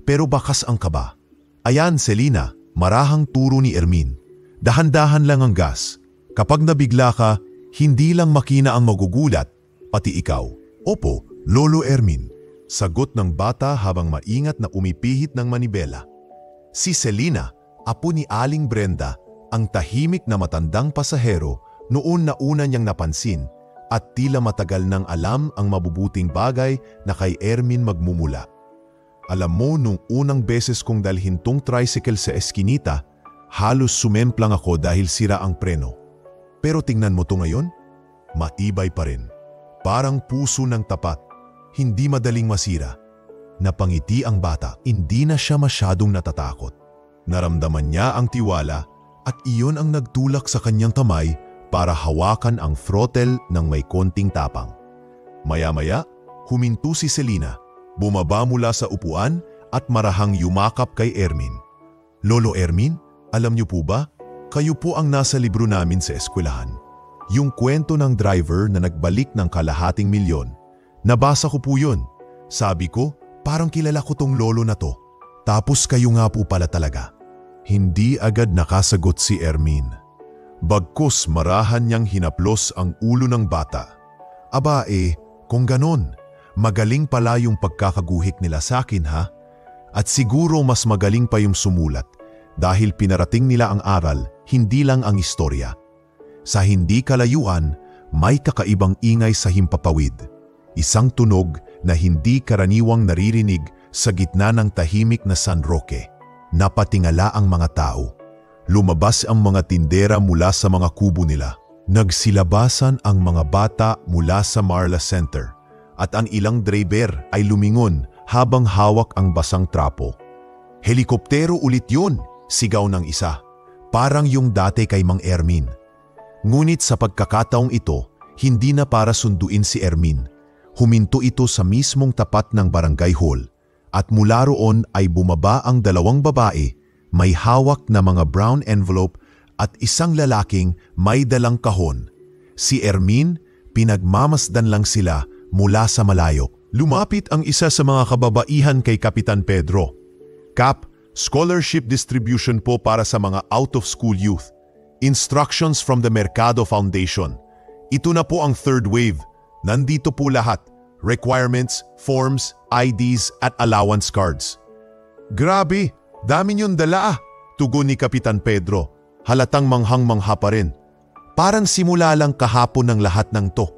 pero bakas ang kaba. Ayan, Selina, marahang turo ni Ermin. Dahan-dahan lang ang gas. Kapag nabigla ka, hindi lang makina ang magugulat, pati ikaw. Opo, Lolo Ermin, sagot ng bata habang maingat na umipihit ng manibela. Si Selina, apo ni Aling Brenda, ang tahimik na matandang pasahero noon na una niyang napansin at tila matagal nang alam ang mabubuting bagay na kay Ermin magmumula. Alam mo, nung unang beses kong dalhin tong tricycle sa eskinita, halos sumemplang ako dahil sira ang preno. Pero tingnan mo to ngayon, matibay pa rin. Parang puso ng tapat, hindi madaling masira. Napangiti ang bata, hindi na siya masyadong natatakot. Naramdaman niya ang tiwala at iyon ang nagtulak sa kanyang kamay para hawakan ang throttle ng may konting tapang. Maya-maya, huminto si Selina, bumaba mula sa upuan at marahang yumakap kay Ermin. Lolo Ermin, alam niyo po ba, kayo po ang nasa libro namin sa eskwelahan. Yung kwento ng driver na nagbalik ng kalahating milyon. Nabasa ko po yun. Sabi ko, parang kilala ko tong lolo na to. Tapos kayo nga po pala talaga. Hindi agad nakasagot si Ermin. Bagkus marahan niyang hinaplos ang ulo ng bata. Aba kung ganon, magaling pala yung pagkakaguhit nila sa akin ha? At siguro mas magaling pa yung sumulat dahil pinarating nila ang aral, hindi lang ang istorya. Sa hindi kalayuan, may kakaibang ingay sa himpapawid. Isang tunog na hindi karaniwang naririnig sa gitna ng tahimik na San Roque. Napatingala ang mga tao. Lumabas ang mga tindera mula sa mga kubo nila. Nagsilabasan ang mga bata mula sa Marla Center. At ang ilang driver ay lumingon habang hawak ang basang trapo. Helikoptero ulit yun, sigaw ng isa. Parang yung dati kay Mang Ermin. Ngunit sa pagkakataong ito, hindi na para sunduin si Ermin. Huminto ito sa mismong tapat ng barangay hall. At mula roon ay bumaba ang dalawang babae, may hawak na mga brown envelope at isang lalaking may dalang kahon. Si Ermin, pinagmamasdan lang sila mula sa malayo. Lumapit ang isa sa mga kababaihan kay Kapitan Pedro. Kap, scholarship distribution po para sa mga out-of-school youth. Instructions from the Mercado Foundation. Ito na po ang third wave. Nandito po lahat. Requirements, forms, IDs at allowance cards. Grabe, dami niyong dala tugon ni Kapitan Pedro. Halatang manghang-mangha pa rin. Parang simula lang kahapon ng lahat ng to.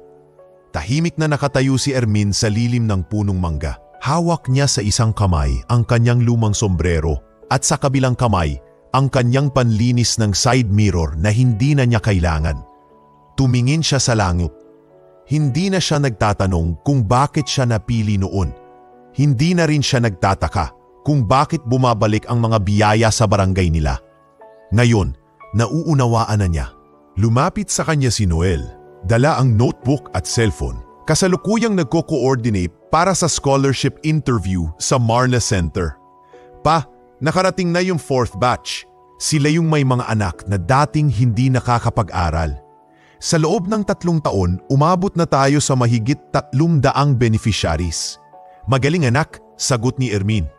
Tahimik na nakatayo si Ermin sa lilim ng punong mangga. Hawak niya sa isang kamay ang kanyang lumang sombrero at sa kabilang kamay ang kanyang panlinis ng side mirror na hindi na niya kailangan. Tumingin siya sa langit. Hindi na siya nagtatanong kung bakit siya napili noon. Hindi na rin siya nagtataka kung bakit bumabalik ang mga biyaya sa barangay nila. Ngayon, nauunawaan na niya. Lumapit sa kanya si Noel, dala ang notebook at cellphone. Kasalukuyang nagko-coordinate para sa scholarship interview sa Marla Center. Pa, nakarating na yung 4th batch. Sila yung may mga anak na dating hindi nakakapag-aral. Sa loob ng 3 taon, umabot na tayo sa mahigit 300 beneficiaries. Magaling anak, sagot ni Ermin.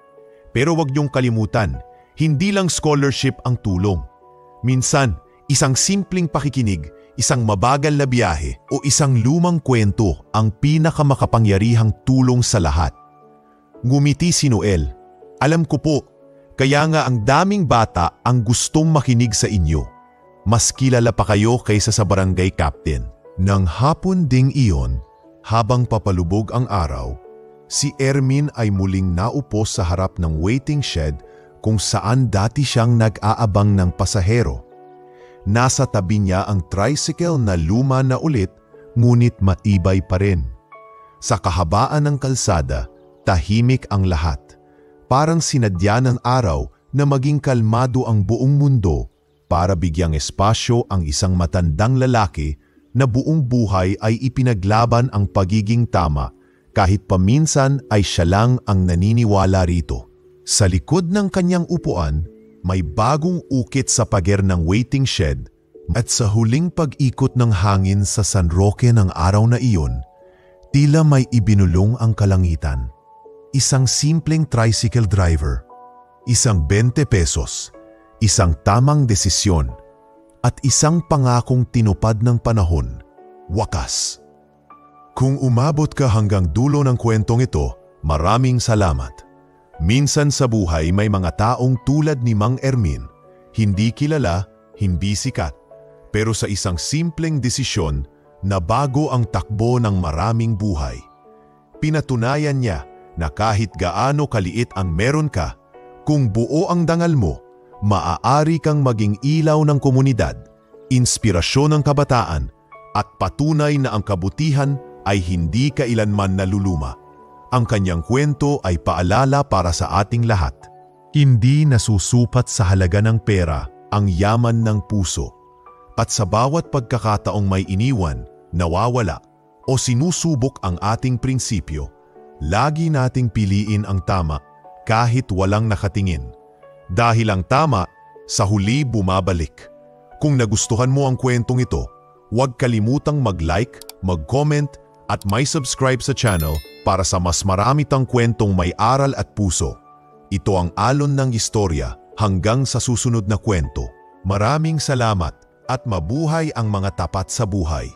Pero wag niyong kalimutan, hindi lang scholarship ang tulong. Minsan, isang simpleng pakikinig, isang mabagal na biyahe o isang lumang kwento ang pinakamakapangyarihang tulong sa lahat. Ngumiti si Noel. Alam ko po, kaya nga ang daming bata ang gustong makinig sa inyo. Mas kilala pa kayo kaysa sa barangay captain. Nang hapon ding iyon, habang papalubog ang araw, si Ermin ay muling naupo sa harap ng waiting shed kung saan dati siyang nag-aabang ng pasahero. Nasa tabi niya ang tricycle na luma na ulit ngunit matibay pa rin. Sa kahabaan ng kalsada, tahimik ang lahat. Parang sinadya ng araw na maging kalmado ang buong mundo para bigyang espasyo ang isang matandang lalaki na buong buhay ay ipinaglaban ang pagiging tama kahit paminsan ay siya lang ang naniniwala rito. Sa likod ng kanyang upuan, may bagong ukit sa pader ng waiting shed at sa huling pag-ikot ng hangin sa San Roque ng araw na iyon, Tila may ibinulong ang kalangitan. Isang simpleng tricycle driver, isang 20 pesos, isang tamang desisyon, at isang pangakong tinupad ng panahon. Wakas. Kung umabot ka hanggang dulo ng kwentong ito, maraming salamat. Minsan sa buhay may mga taong tulad ni Mang Ermin, hindi kilala, hindi sikat, pero sa isang simpleng desisyon, nabago ang takbo ng maraming buhay. Pinatunayan niya na kahit gaano kaliit ang meron ka, kung buo ang dangal mo, maaari kang maging ilaw ng komunidad, inspirasyon ng kabataan, at patunay na ang kabutihan ay hindi kailanman naluluma. Ang kanyang kwento ay paalala para sa ating lahat. Hindi nasusupat sa halaga ng pera ang yaman ng puso. At sa bawat pagkakataong may iniwan, nawawala, o sinusubok ang ating prinsipyo, lagi nating piliin ang tama kahit walang nakatingin. Dahil ang tama, sa huli bumabalik. Kung nagustuhan mo ang kwentong ito, huwag kalimutang mag-like, mag-comment, at may subscribe sa channel para sa mas marami tang kwentong may aral at puso. Ito ang alon ng istorya hanggang sa susunod na kwento. Maraming salamat at mabuhay ang mga tapat sa buhay.